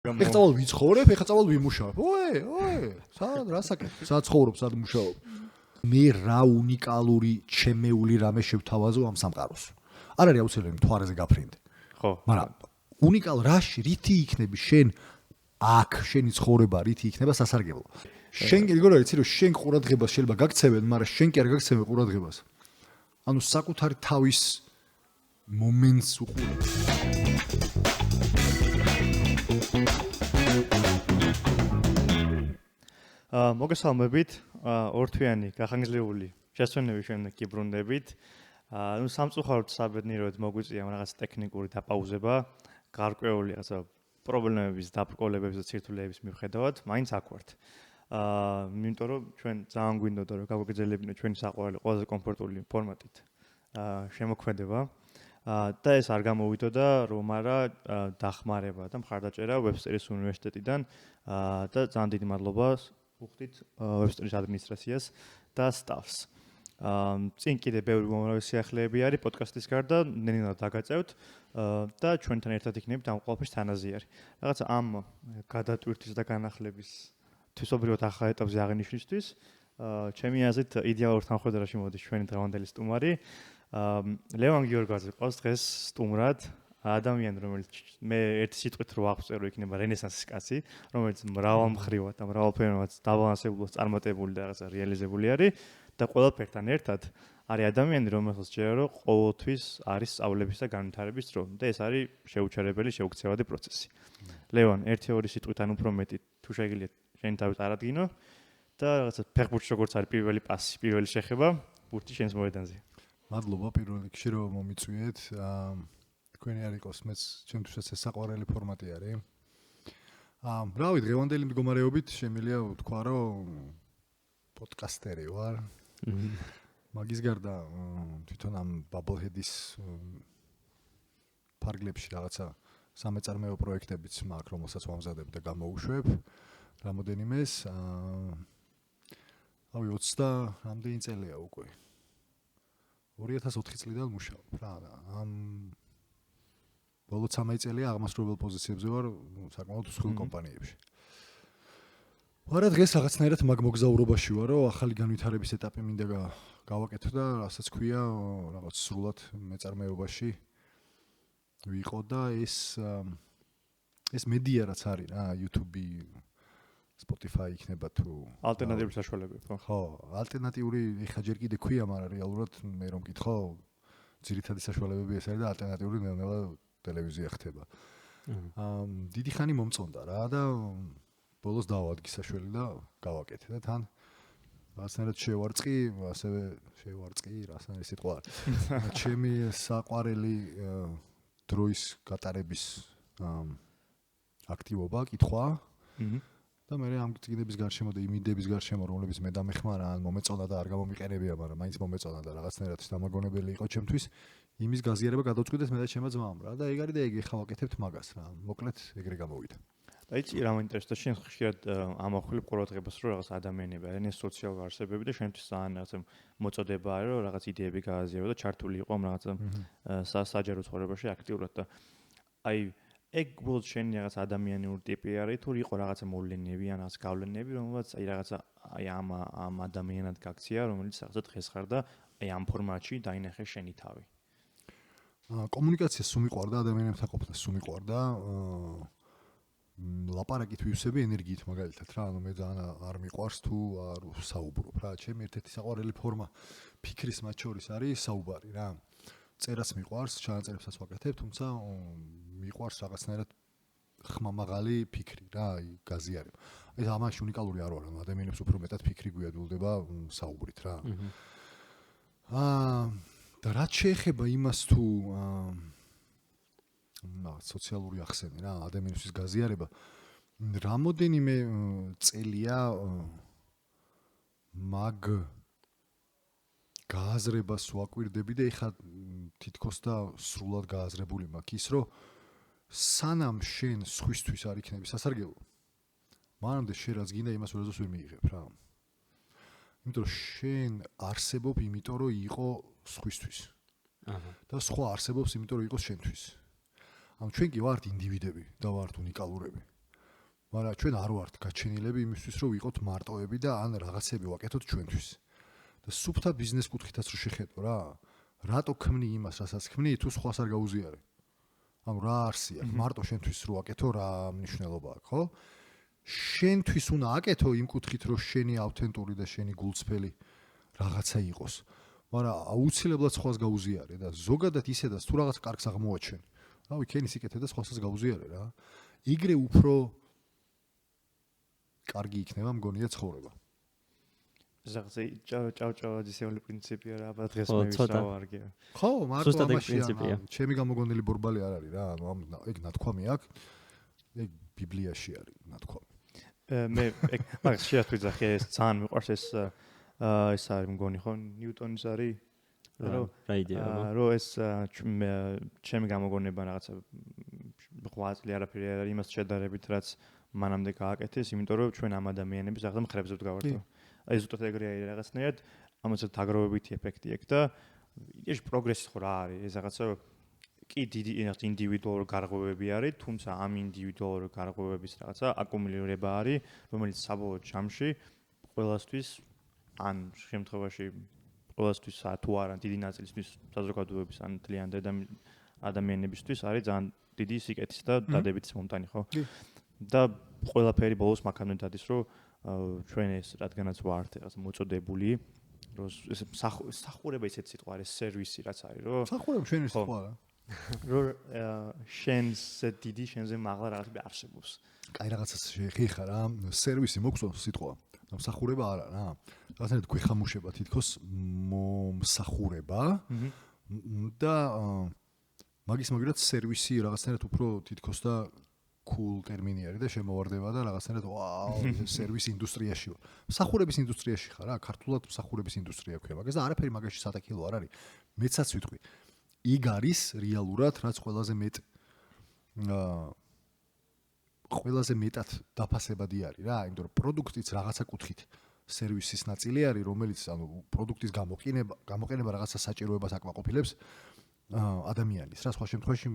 ეხლა წავალ ვიცხოვრებ, ეხლა წავალ ვიმუშავებ. სად რასაკეთებ? სად ცხოვრობ, სად მუშაობ? მე რა უნიკალური ჩემეული რამე შევთავაზო ამ სამყაროს. არ არის აუცილებელი მთვარეზე გაფრინდე. ხო. მაგრამ უნიკალ რაში რითი იქნები შენ აქ შენი ცხოვრება რითი იქნება სასარგებლო. შენ გიგორო იცი რომ შენ ყურადღებას შეიძლება გაქცევენ, მაგრამ შენ კი არ გაქცევენ ყურადღებას. ანუ საკუთარი თავის მომენტს უყურებ. მოგესალმებით, ორთვიანი გახანგრძლივული შესვენების შემდეგ კი ბრუნდებით. ნუ სამწუხაროდ საბედნიეროდ მოგვიწია რაღაც ტექნიკური დაპაუზება, გარკვეული რაღაცა პრობლემების დაბრკოლებების და ცირთულეების მიუხედავად, მაინც აქ ვართ. იმიტომ რომ ჩვენ ძალიან გვინდოდა რომ გავაგრძელებინოთ ჩვენი საყვარელი ყველაზე კომფორტული ფორმატით შემოქმედება. და ეს არ გამოვიდოდა რომ არა დახმარება და მხარდაჭერა ვებსტერის უნივერსიტეტიდან და ძალიან დიდი მადლობა უხდით ვებსტერის ადმინისტრაციას და სტაფს. წინ კიდე ბევრი მომავალი სიახლეები არის პოდკასტის გარდა, ნენად დაგაწევთ და ჩვენთან ერთად იქნებით ამ ყველაფრის თანაზიარი. რაღაცა ამ გადატვირთვის და განახლების თვისობრივად ახალ ეტაპზე აღინიშნისთვის, ჩემი აზრით იდეალურ თანხმდარში მოდის ჩვენი დღევანდელი სტუმარი. ლევან გიორგაძე ყავს დღეს სტუმრად ადამიანი, რომელიც მე ერთი სიტყვით რო აღწერო იქნება რენესანსის კაცი, რომელიც მრავალმხრივად და მრავალფეროვნად დაბალანსებულად წარმატებული და რაღაცა რეალიზებული არის და ყველაფერთან ერთად არის ადამიანი, რომელსაც ჯერა რომ ყოველთვის არის სწავლების და განვითარების დრო და ეს არის შეუჩერებელი, შეუქცევადი პროცესი. ლევან, 1-2 სიტყვით ან უფრო მეტი თუ შეგიძლიათ შენი თავი წარადგინო და რაღაცა ფეხბურთში როგორც არის პირველი პასი, პირველი შეხება, ბურთი შენს მოედანზე. მადლობა პირველ რიგში რომ მომიწვიეთ. თქვენი არ იყოს მეც ჩემთვისაც ეს საყვარელი ფორმატი არის. რავი, დღევანდელი მდგომარეობით შემიძლია ვთქვა რომ პოდკასტერი ვარ. მაგის გარდა თვითონ ამ Bubblehead-ის ფარგლებში რაღაცა სამეწარმეო პროექტებიც მაქვს, რომელსაც ვამზადებ და გამოუშვებ. რამოდენიმეს 20 და რამდენი წელია უკვე. 2004 წლიდან მუშაობ რა. ბოლო 13 წელია აღმასრულებელ პოზიციებზე ვარ საკმაოდ მსხვილ კომპანიებში. ვარა დღეს რაღაცნაირად მაგ მოგზაურობაში ვარ, რომ ახალი განვითარების ეტაპი მინდა გავაკეთო და რასაც ქვია რაღაც სრულად მეწარმეობაში ვიყო და ეს მედია რაც არის რა, YouTube, Spotify იქნება თუ ალტერნატიული საშუალებები, ხო, ალტერნატიული ეხა ჯერ კიდე ქვია, მაგრამ რეალურად მე რომ მკითხო, ძირითადი საშუალებები ეს არის და ალტერნატიული ნელ-ნელა ტელევიზია ხდება. დიდი ხანი მომწონდა რა და ბოლოს დავადგი საშველი და გავაკეთე და თან რაღაცნაირად შევარწყი, ასევე შევარწყი, რაღაცნაირი სიტყვა არის. ჩემი საყვარელი დროის გატარების აქტივობა, კითხვა. და მე ამ წიგნების გარშემო და იმ იდეების გარშემო, რომლებიც მე დამეხმარა, ან მომეწონა და არ გამომიყენებია, მაგრამ მაინც მომეწონა და რაღაცნაირად დამაგონებელი იყო ჩემთვის, იმის გაზიარება გადავწყვიტეს მე და ჩემმა ძმამ რა და ეგ არის და ეგ ეხლა ვაკეთებთ მაგას რა. მოკლედ ეგრე გამოვიდა. და იცი რა მაინტერესებს შენ ხშირად ამახვილებ ყურადღებას რომ რაღაც ადამიანები არიან ეს სოციალური არსებები და შენთვის ძალიან რაღაცა მოწოდება არის რომ რაღაც იდეები გააზიარო და ჩართული იყო რაღაცა საჯარო ცხოვრებაში აქტიურად და აი ეგ უბრალოდ შენი რაღაც ადამიანური ტიპი არის თუ იყო რაღაცა მოვლენები ან რაღაც გავლენები რომელსაც აი რაღაცა აი ამ ადამიანად გაქცია რომელიც რაღაცა დღეს ხარ და აი ამ ფორმატში დაინახე შენი თავი. კომუნიკაცია სუმიყვარდა ადამიანებთან ყოფნა სუმიყვარდა ლაპარაკით ვივსები ენერგიით მაგალითად რა, ანუ მე ძალიან არ მიყვარს თუ არ საუბრობ რა. ჩემი ერთ-ერთი საყვარელი ფორმა ფიქრის მათ შორის არის საუბარი რა. წერას მიყვარს, ჩანაწერებსაც ვაკეთებ, თუმცა მიყვარს რაღაცნაირად ხმამაღალი ფიქრი რა, აი გაზიარება. ეს ამაში უნიკალური არ ვარ, ანუ ადამიანებს უფრო მეტად ფიქრი გვიადვილდება საუბრით რა. და რაც შეეხება იმას თუ სოციალური ახსენი რა, ადამიანისთვის გაზიარება, რამოდენიმე წელია მაგ გააზრებას ვაკვირდები და ეხლა თითქოს და სრულად გააზრებული მაქვს ის, რომ სანამ შენ სხვისთვის არ იქნები სასარგებლო, მანამდე შენ რაც გინდა იმას უბრალოდ ვერ მიიღებ რა. იმიტომ რომ შენ არსებობ იმიტომ რომ იყო სხვისთვის. და სხვა არსებობს იმიტომ რომ იყოს შენთვის. ანუ ჩვენ კი ვართ ინდივიდები და ვართ უნიკალურები. მაგრამ ჩვენ არ ვართ გაჩენილები იმისთვის, რომ ვიყოთ მარტოები და ან რაღაცები ვაკეთოთ ჩვენთვის. და სუფთა ბიზნეს კუთხითაც რო შეხედო რა, რატო ქმნი იმას, რასაც ქმნი, თუ სხვას არ გაუზიარე. ანუ რა არსია, მარტო შენთვის რო აკეთო, რა მნიშვნელობა აქვს, ხო? შენთვის უნდა აკეთო იმ კუთხით, რომ შენი ავთენტური და შენი გულწრფელი რაღაცა იყოს. მაგრამ აუცილებლად სხვას გაუზიარე და ზოგადად ისედაც თუ რაღაც კარგს აღმოაჩენ. რავი, ქენი სიკეთე და სხვასაც გაუზიარე რა. იგრე უფრო კარგი იქნება მგონია ცხოვრება. ზაღზე ჭავჭავაძისეული პრინციპია რა, აბა დღეს მე ვისაუარგე. ხო, მაგრამ პრინციპია. ჩემი გამოგონილი ბორბალი არ არის რა, ანუ ეგ ნათქვამი აქვს. ეგ ბიბლიაში არის ნათქვამი. მე ეგ მაგას შეასწავლე ეს ძალიან მიყვარს ეს არის მგონი ხო ნიუტონის არის რა იდეა რომ ეს ჩემი გამოგონება რაღაცა ღვაწლი არაფერი არ არის იმას შედარებით რაც მანამდე გააკეთეს იმიტომ რომ ჩვენ ამ ადამიანების ახლა მხრებზე ვდგავართ აი ზუსტად ეგრე არის რაღაცნაირად ამასაც აგროვებითი ეფექტი აქვს და ის პროგრესი ხო რა არის ეს რაღაცა კი დიდი ინდივიდუალური გარღვევები არის თუმცა ამ ინდივიდუალური გარღვევების რაღაცა აკუმულირება არის რომელიც საბოლოო ჯამში ყველასთვის ან შემთხვევაში ყველასთვის თუ არა დიდი ნაწილისთვის საზოგადოების ან თლიან ადამიანებისთვის არის ძალიან დიდი სიკეთის და დადებითის მომტანი ხო და ყველაფერი ბოლოს მაგამდე დადის რომ ჩვენ ეს რადგანაც ვართ რაღაც მოწოდებული რომ ეს სახურება ისეთ სიტყვა არის სერვისი რაც არის რომ სახურება ჩვენი სიტყვა რა რომ შენზე დიდი შენზე მაღლა რაღაცები არსებობს კაი რაღაცას შეხიხა რა სერვისი მოგწონს სიტყვა მსახურება არა რა რაღაცნაირად გვეხამუშება თითქოს მომსახურება და მაგის მაგერად სერვისი რაღაცნაირად უფრო თითქოს და cool ტერმინი არის და შემოვარდება და რაღაცნაირად ვაუ სერვის ინდუსტრიაში ვარ მსახურების ინდუსტრიაში ხარ რა ქართულად მსახურების ინდუსტრია ქვია მაგას და არაფერი მაგაში სატაკილო არ არის მეცაც ვიტყვი იქ არის რეალურად რაც ყველაზე მეტად დაფასებადი არის რა, იმიტომ რომ პროდუქტიც რაღაცა კუთხით სერვისის ნაწილი არის, რომელიც ანუ პროდუქტის გამოყენება რაღაცა საჭიროებას აკმაყოფილებს ადამიანის. რა სხვა შემთხვევაში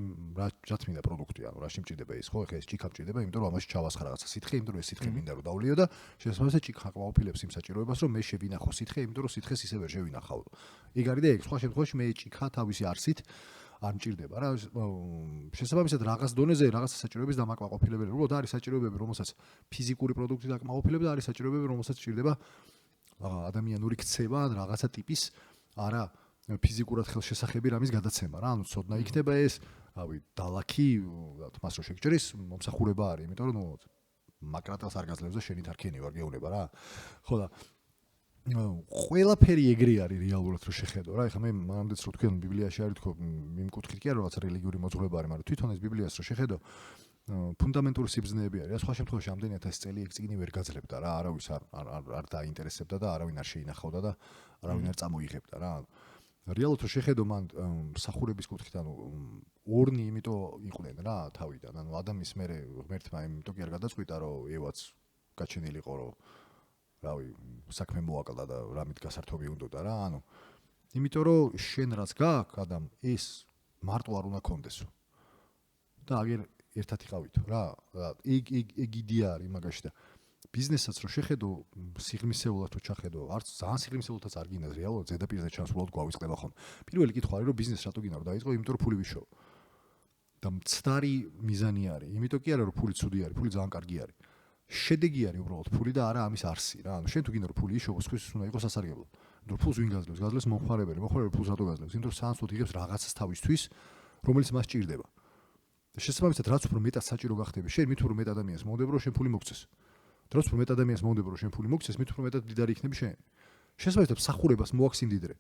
რაც მინდა პროდუქტი, ანუ რა შემჭირდება ის, ხო, ეხლა ეს ჭიქა მჭირდება, იმიტომ რომ ამაში ჩავასხა რაღაცა სითხე, იმიტომ რომ ეს სითხე მინდა რომ დავლიო და შესაძლოა ჭიქა აკმაყოფილებს იმ საჭიროებას, რომ მე შევინახო სითხე, იმიტომ რომ სითხეს ისე ვერ შევინახავ. იქ არის და ეგ სხვა შემთხვევაში მე ჭიქა თავისი არსით არ მჭირდება რა შესაბამისად რაღაც დონეზე რაღაც საჭიროების დამაკმაყოფილებელი უბრალოდ არის საჭიროებები რომელსაც ფიზიკური პროდუქტი დაკმაყოფილებს და არის საჭიროებები რომელსაც სჭირდება ადამიანური ქცევა ან რაღაცა ტიპის არა ფიზიკურად ხელშესახები რამის გადაცემა რა ანუ ცოდნა იქნება ეს რავი დალაქი თმას რო შეგჭრის მომსახურება არის იმიტომ რომ მაკრატელს არ გაძლევს და შენით არ ქენი ვარ გეუბნება რა ხო და ყველაფერი ეგრე არის რეალურად რო შეხედო რა ეხლა მე მანამდეც რო თქვენ ბიბლიაში არის თქო იმ კუთხით კი არა რაღაც რელიგიური მოძღვრება არის მაგრამ თვითონ ეს ბიბლიას რო შეხედო ფუნდამენტური სიბრძნეები არის სხვა შემთხვევაში ამდენად ეს წელი ეგ წიგნი ვერ გაძლებდა რა არავის არ დაინტერესებდა და არავინ არ შეინახავდა და არავინ არ წამოიღებდა რა რეალურად რო შეხედო მან მსახურების კუთხით ანუ ორნი იმიტომ იყვნენ რა თავიდან ანუ ადამიანის მე ღმერთმა იმიტომ კი არ გადაწყვიტა რომ ევაც გაჩენილიყო რომ რავი საქმე მოაკლდა და რამით გასართობი უნდოდა რა ანუ იმიტომ რომ შენ რაც გაქვს ადამ ეს მარტო არ უნდა კონდესო და აგერ ერთად იყავითო რა ეგ იდეა არის მაგაში და ბიზნესაც რო შეხედო სიღრმისეულად რო ჩახედო არც ძალიან სიღრმისეულთაც არ გინდა რეალურად ზედაპირზე ჩანსულად გვავიწყდება ხომ პირველი კითხვა არის რომ ბიზნეს რატო გინდა რომ დაიწყო იმიტომ რომ ფული ვიშოვ და მცდარი მიზანი არის იმიტომ კი არა რომ ფული ცუდი არის ფული ძალიან კარგი არის შედეგი არის უბრალოდ ფული და არა ამის არსი რა. ანუ შენ თუ გინდა რომ ფული იშოვოს, ხვის უნდა იყოს სასარგებლო. იმიტომ რომ ფულს ვინ გაძლევს? გაძლევს მომხმარებელი. მომხმარებელი ფულს რატო გაძლევს? იმიტომ რომ სანაცვლოდ იღებს რაღაცას თავისთვის, რომელიც მას ჭირდება. და შესაბამისად, რაც უფრო მეტად საჭირო გახდები, შენ მით უფრო მეტ ადამიანს მოუნდება რომ შენ ფული მოგცეს. და რაც უფრო მეტ ადამიანს მოუნდება რომ შენ ფული მოგცეს, მით უფრო მეტად დიდარი იქნები შენ. შესაბამისად, მსახურებას მოაქსიმდიდრე.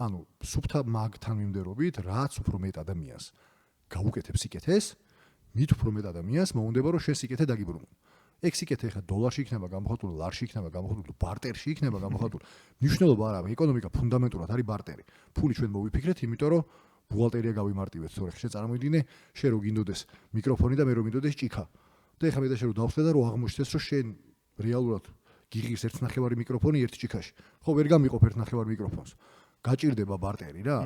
ანუ სუფთა მაგთან მიმდევრობით, რაც უფრო მეტ ადამიანს გაუკეთებს სიკეთეს, მით უფრო მეტ ადამიანს მოუნდება რომ შენ სიკეთე დაგიბრუნო. ეგ სიკეთე ხა დოლარში იქნება გამოხატული, ლარში იქნება გამოხატული, ბარტერში იქნება გამოხატული. მნიშვნელობა არ აქვს, ეკონომიკა ფუნდამენტურად არის ბარტერი. ფული ჩვენ მოვიფიქრეთ, იმიტომ რომ ბუღალტერია გავიმარტივეთ, თორე ხე წარმოიდგინე, შენ რო გინდოდეს მიკროფონი და მე რო მინდოდეს ჭიქა. და ეხლა მე და შენ რო დავხსნე და რო აღმოჩნდეს რომ შენ რეალურად გიღის 1.5 მიკროფონი ერთ ჭიქაში. ხო ვერ გამიყოფ 1.5 მიკროფონს. გაჭირდება ბარტერი რა.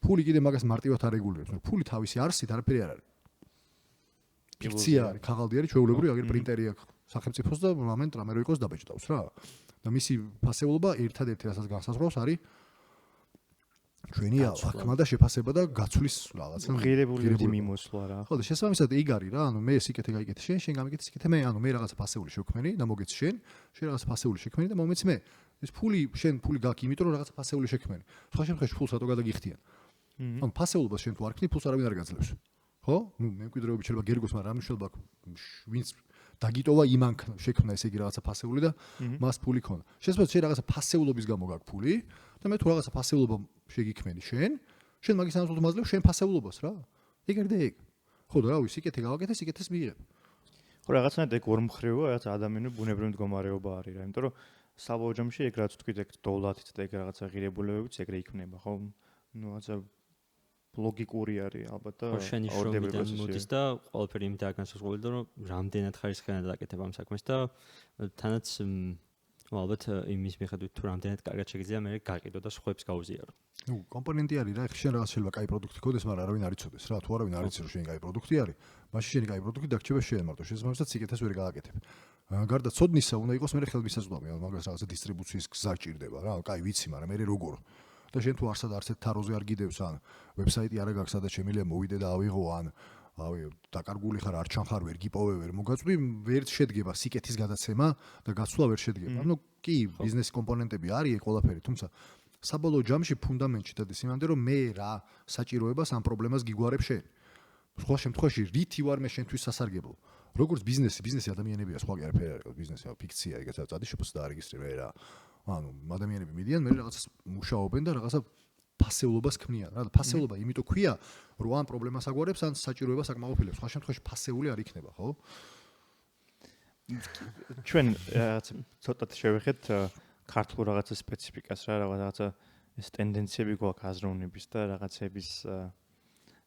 ფული კიდე მაგას მარტივად არ რეგულირებს. ფული თავისი არსით არაფერი არ არის. ფიქცია არის, ქაღალდი არის, ჩვეულებრივი, აგერ პრინტერი აქვს, სახელმწიფოს და მომენტ რამე რო იყოს დაბეჭდავს რა. და მისი ფასეულობა ერთადერთი რასაც განსაზღვრავს არის ჩვენი აღქმა და შეფასება და გაცვლის რაღაცა ღირებულები მიმოსვლა რა. ხო და შესაბამისად ეგ არის რა, ანუ მე სიკეთე გაიგეთ შენ გამიგეთ სიკეთე მე, ანუ მე რაღაცა ფასეული შევქმენი და მოგეც შენ რაღაცა ფასეული შექმენი და მომეც მე. ეს შენ ფული გაქვს, იმიტომ რომ რაღაცა ფასეული შექმენი. სხვა შემთხვევაში ფულს რატო გადაგიხდიან? ანუ ფასეულობას შენ თუ არ ქნი, ფულს არავინ არ გაძლევს. ხო? ნუ მემკვიდრეობის შეიძლება გერგოს, მაგრამ რა მნიშვნელობა აქვს ვინც დაგიტოვა იმან შექმნა ესე იგი რაღაცა ფასეული და მას ფული ქონდა. შესაძლოა შენ რაღაცა ფასეულობის გამო გაქვს ფული და მე თუ რაღაცა ფასეულობა შეგიქმენი შენ მაგის ამას უძმაძლევ შენ ფასეულობას რა. ეგ არის და ეგ. ხო და რავი, სიკეთე გავაკეთე, სიკეთეს მიიღებ. ხო რაღაცნაირად ეგ ორმხრივია, რაც ადამიანური ბუნებრივი მდგომარეობა არის რა, იმიტომ რომ საბოლოო ჯამში ეგ რაც თქვით, ეგ დოლათით და ეგ რაღაცა ღირებულებებით ეგრე იქნება, ხო? ნუ რაღაცა ლოგიკური არის ალბათ და შენი შრომიდან მოდის და ყველაფერი იმით განსაზღვრული რომ რამდენად ხარისხიანად აკეთებ ამ საქმეს და თანაც ალბათ იმის მიხედვით თუ რამდენად კარგად შეგიძლია მე გაყიდო და სხვებს გაუზიარო. ნუ კომპონენტი არის რა, შენ რაღაც შეიძლება კაი პროდუქტი ქონდეს, მაგრამ არავინ არ იცოდეს რა, თუ არავინ არ იცის რომ შენი კაი პროდუქტი არის, მაშინ შენი კაი პროდუქტი დაგრჩება შენ მარტო, შესაბამისად სიკეთეს ვერ გააკეთებ. გარდა ცოდნისა უნდა იყოს მე ხელმისაწვდომი, მაგას რაღაცა დისტრიბუციის გზა ჭირდება რა, კაი ვიცი, მაგრამ მე როგორ და შენ თუ არსად არცეთ თაროზე არ გიდევს ან ვებსაიტი არ აქვს სადაც შემიძლია მოვიდე და ავიღო ან დაკარგული ხარ არ ჩანხარ ვერ გიპოვე ვერ მოგაწვი ვერ შედგება სიკეთის გადაცემა და გაცვლა ვერ შედგება. ანუ კი ბიზნეს კომპონენტები არის ეგ ყველაფერი, თუმცა საბოლოო ჯამში ფუნდამენტში დადეს იმამდე რომ მე რა საჭიროებას ამ პრობლემას გიგوارებ შენ. სხვა შემთხვევაში რითი ვარ მე შენთვის სასარგებლო. როგორც ბიზნესი ადამიანებია, სხვა კი არაფერი არ არის ბიზნესი, ფიქცია, ეგეც წადიშობს და არეგისტრირე რა. ანუ ადამიანები მიდიან, მე რაღაცას მუშაობენ და რაღაცა ფასეულობას ქმნიან რა და ფასეულობა იმიტომ ქვია რომ ამ პრობლემას აგვარებს ან საჭიროებას აკმაყოფილებს. სხვა შემთხვევაში ფასეული არ იქნება, ხო? ჩვენ რაღაც ცოტათ შევეხეთ ქართულ რაღაცა სპეციფიკას რა, რაღაცა ეს ტენდენციები გვაქვს აზროვნების და რაღაცების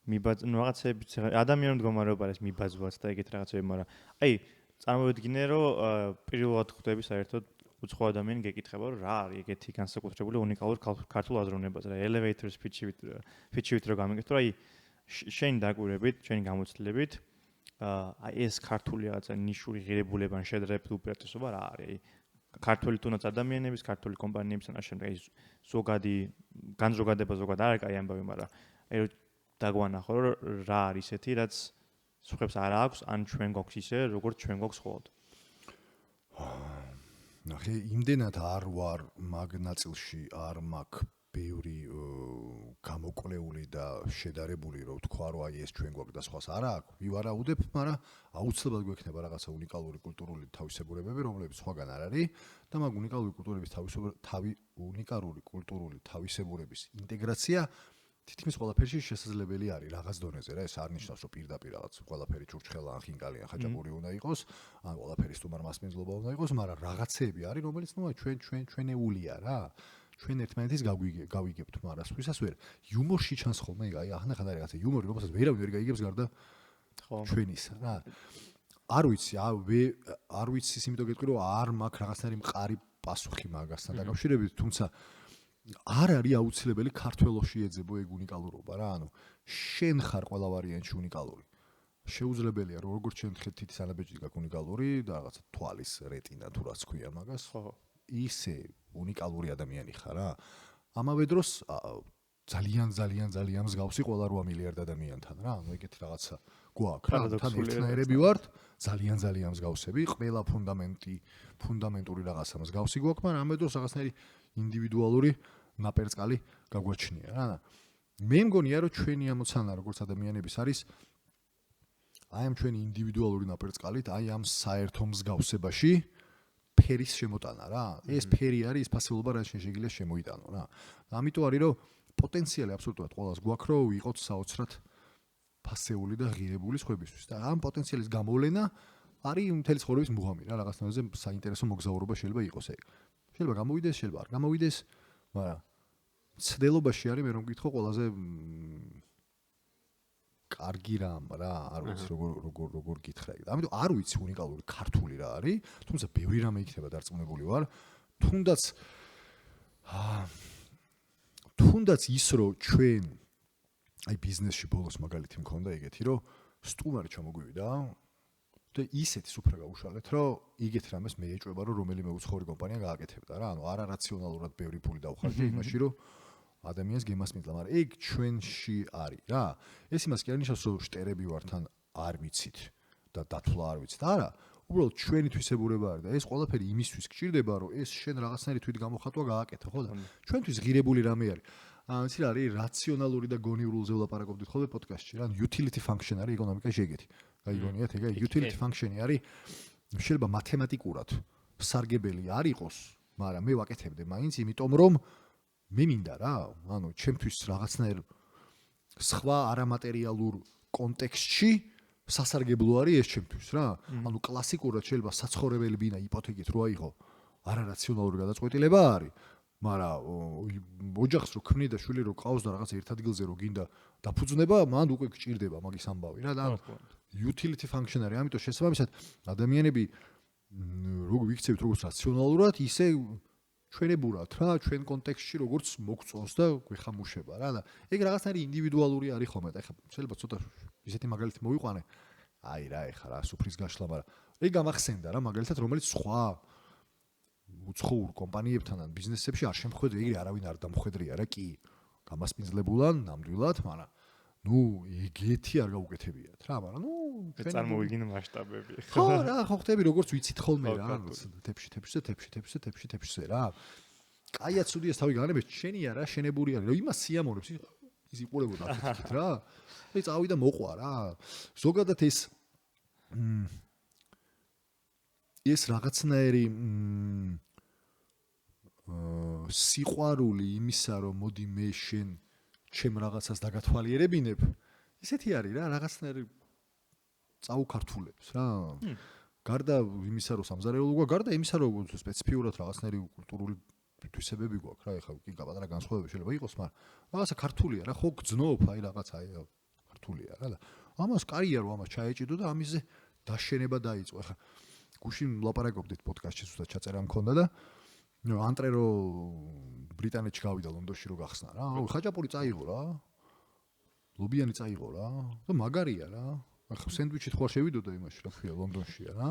რაღაცების ადამიანური მდგომარეობა არის მიბაძვაც და ეგეთ რაღაცები, მაგრამ აი წარმოვიდგინე რომ პირველად ხვდები საერთოდ უცხო ადამიანი გეკითხება რომ რა არის ეგეთი განსაკუთრებული უნიკალური ქართულ აზროვნებაზე რა elevator speech-ით რო გამიგეთ რომ აი შენ დაკვირვებით, შენი გამოცდილებით აი ეს ქართული რაღაცა ნიშური ღირებულება ან შედარებით უპირატესობა რა არის? აი ქართული თუნდაც ადამიანების, ქართული კომპანიების ან შემდეგ აი ზოგადი განზოგადება ზოგადად არ არის კაი ამბავი, მაგრამ აი დაგვანახო რომ რა არის ესეთი რაც სხვებს არ აქვს ან ჩვენ გვაქვს ისე როგორც ჩვენ გვაქვს ხოლმე. ნახე, იმდენად არ ვარ მაგ ნაწილში არ მაქვს ბევრი გამოკვლეული და შედარებული რომ თქვა რომ აი ეს ჩვენ გვაქვს და სხვას არ აქვს. ვივარაუდებ, მაგრამ აუცილებლად გვექნება რაღაცა უნიკალური კულტურული თავისებურებები, რომლებიც სხვაგან არ არის და მაგ უნიკალური კულტურული თავისებურების ინტეგრაცია თითქმის ყველაფერში შესაძლებელი არის რაღაც დონეზე რა. ეს არ ნიშნავს რომ პირდაპირ რაღაც ყველაფერი ჩურჩხელა ან ხინკალი ან ხაჭაპური უნდა იყოს, ან ყველაფერი სტუმარ მასპინძლობა უნდა იყოს, მაგრამ რაღაცეები არის, რომელიც ნუ ჩვენეულია რა. ჩვენ ერთმანეთის გავიგებთ, მაგრამ სხვისას ვერ. იუმორში ჩანს ხოლმე, აი ახლა ხარ რაღაცა იუმორი, რომელსაც ვერავინ ვერ გაიგებს გარდა ჩვენისა რა. არ ვიცი, იმიტომ გეტყვი რომ არ მაქვს რაღაცნაირი მყარი პასუხი მაგასთან დაკავშირებით, თუმცა არ არის აუცილებელი ქართველოში ეძებო ეგ უნიკალურობა რა. ანუ შენ ხარ ყველა ვარიანტში უნიკალური. შეუძლებელია რომ როგორც შენ თითის ანაბეჭდი გაქვს უნიკალური და რაღაცა თვალის რეტინა თუ რაც ქვია მაგას, ხო, ისე უნიკალური ადამიანი ხარ რა. ამავე დროს ძალიან მსგავსი ყველა 8 მილიარდ ადამიანთან რა. ანუ ეგეთი რაღაცა გვაქვს რა. თან ერთნაირები ვართ, ძალიან მსგავსები, ყველა ფუნდამენტური რაღაცა მსგავსი გვაქვს, მაგრამ ამავე დროს რაღაცნაირი ინდივიდუალური ნაპერწკალი გაგვაჩნია რა. მე მგონია რომ ჩვენი ამოცანა როგორც ადამიანების არის აი ამ ჩვენი ინდივიდუალური ნაპერწკალით, აი ამ საერთო მსგავსებაში ფერის შემოტანა რა. ეს ფერი არის ის ფასეულობა, რაც შეიძლება შემოიტანო რა. ამიტომ არის რომ პოტენციალი აბსოლუტურად ყველას გვაქვს რომ ვიყოთ საოცრად ფასეული და ღირებული სხვებისთვის და ამ პოტენციალის გამოვლენა არის მთელი ცხოვრების მუღამი რა. რაღაცნაირად საინტერესო მოგზაურობა შეიძლება იყოს ეგ. შეიძლება გამოვიდეს, შეიძლება არ გამოვიდეს, მაგრამ ცდელობაში არის მე რომ გითხო ყველაზე კარგი რამ რა, არ ვიცი როგორ გითხრა ეგ. ამიტომ არ ვიცი უნიკალური ქართული რა არის, თუმცა ბევრი რამე იქნება დარწმუნებული ვარ. თუნდაც ის რომ ჩვენ აი ბიზნესში ბოლოს მაგალითი მქონდა ეგეთი რომ სტუმარი ჩამოგვივიდა და ისეთი სუფრა გაუშალეთ, რომ იგეთ რამეს მე ეჭვება, რომ რომელიმე უცხოური კომპანია გააკეთებდა რა. ანუ არარაციონალურად ბევრი ფული დავხარჯე იმაში, რომ ადამიანს გემასმისლა, მაგრამ ეგ ჩვენში არის რა. ეს იმას კი არ ნიშნავს, რომ შტერები ვართ ან არ ვიცით და დათვლა არ ვიცით. არა, უბრალოდ ჩვენი თვისებურება არის და ეს ყველაფერი იმისთვის გჭირდება, რომ ეს შენ რაღაცნაირი თვით გამოხატვა გააკეთო, ხო და ჩვენთვის ღირებული რამე არის. იცი რა არის რაციონალური და გონიურულზე ვლაპარაკობდით ხოლმე პოდკასტში რა. utility function არის ეკონომიკაში ეგეთი. გაიგონიათ ეგ utility function-ი არის შეიძლება მათემატიკურად სარგებელი არ იყოს, მაგრამ მე ვაკეთებდი მაინც იმიტომ რომ მე მინდა რა, ანუ ჩემთვის რაღაცნაირ სხვა არამატერიალურ კონტექსტში სასარგებლო არის ეს ჩემთვის რა. ანუ კლასიკურად შეიძლება საცხოვრებელი ბინა იპოთეკით რო აიღო, არარაციონალური გადაწყვეტილება არის. მაგრამ ოჯახს რო ქმნი და შვილი რო ყავს და რაღაც ერთ ადგილზე რო გინდა დაფუძნება, მან უკვე გჭირდება მაგის ამბავი რა და utility function არის. ამიტომ შესაბამისად ადამიანები როგორ ვიქცევით როგორც რაციონალურად, ისე ჩვენებურად რა, ჩვენ კონტექსტში როგორც მოგწონს და გვეხამუშება რა და ეგ რაღაცნაირი ინდივიდუალური არის ხოლმე და ეხლა შეიძლება ცოტა ისეთი მაგალითი მოვიყვანე. აი რა ეხლა რა სუფრის გაშლა, მაგრამ ეგ გამახსენდა რა მაგალითად რომელიც სხვა უცხოურ კომპანიებთან ან ბიზნესებში არ შემხვედრია, იგივე არავინ არ დამხვედრია რა კი. გამასპინძლებულან ნამდვილად, მაგრამ ნუ ეგეთი არ გაუკეთებიათ რა, მაგრამ ნუ ჩვენ წარმოვიდგინე მასშტაბები. ხო რა, ხო ხტები როგორც ვიცით ხოლმე რა, თებში რა. კაია ცუდია თავი განებეს, შენი არა, შენებული არის. რომ იმას სიამოვნებს, ის იყურებოდა აფეთქით რა. აი წავიდა მოყვა რა. ზოგადად ეს რაღაცნაირი სიყვარული იმისა, რომ მოდი მე შენ ჩემ რაღაცას დაგათვალიერებინებ, ისეთი არის რა, რაღაცნაირი წაუქართულებს რა. გარდა იმისა, რომ სამზარეულო გვაქვს, გარდა იმისა, რომ სპეციფიურად რაღაცნაირი კულტურული თვისებები გვაქვს რა, ეხლა კი პატარა განსხვავებები შეიძლება იყოს, მაგრამ რაღაცა ქართულია რა, ხო გძნობ, აი რაღაცა აი ქართულია რა და ამას კარია რომ ამას ჩაეჭიდო და ამისზე დაშენება დაიწყო. ეხლა გუშინ ლაპარაკობდით პოდკასტში, ზუსტად ჩაწერა მქონდა და ანტრე რო ბრიტანეთში გავიდა ლონდონში რო გახსნა რა. ხაჭაპური წაიღო რა. ლობიანი წაიღო რა. და მაგარია რა. ახლა სენდვიჩით ხوار შევიდოდა იმაში რა ქვია ლონდონშია რა.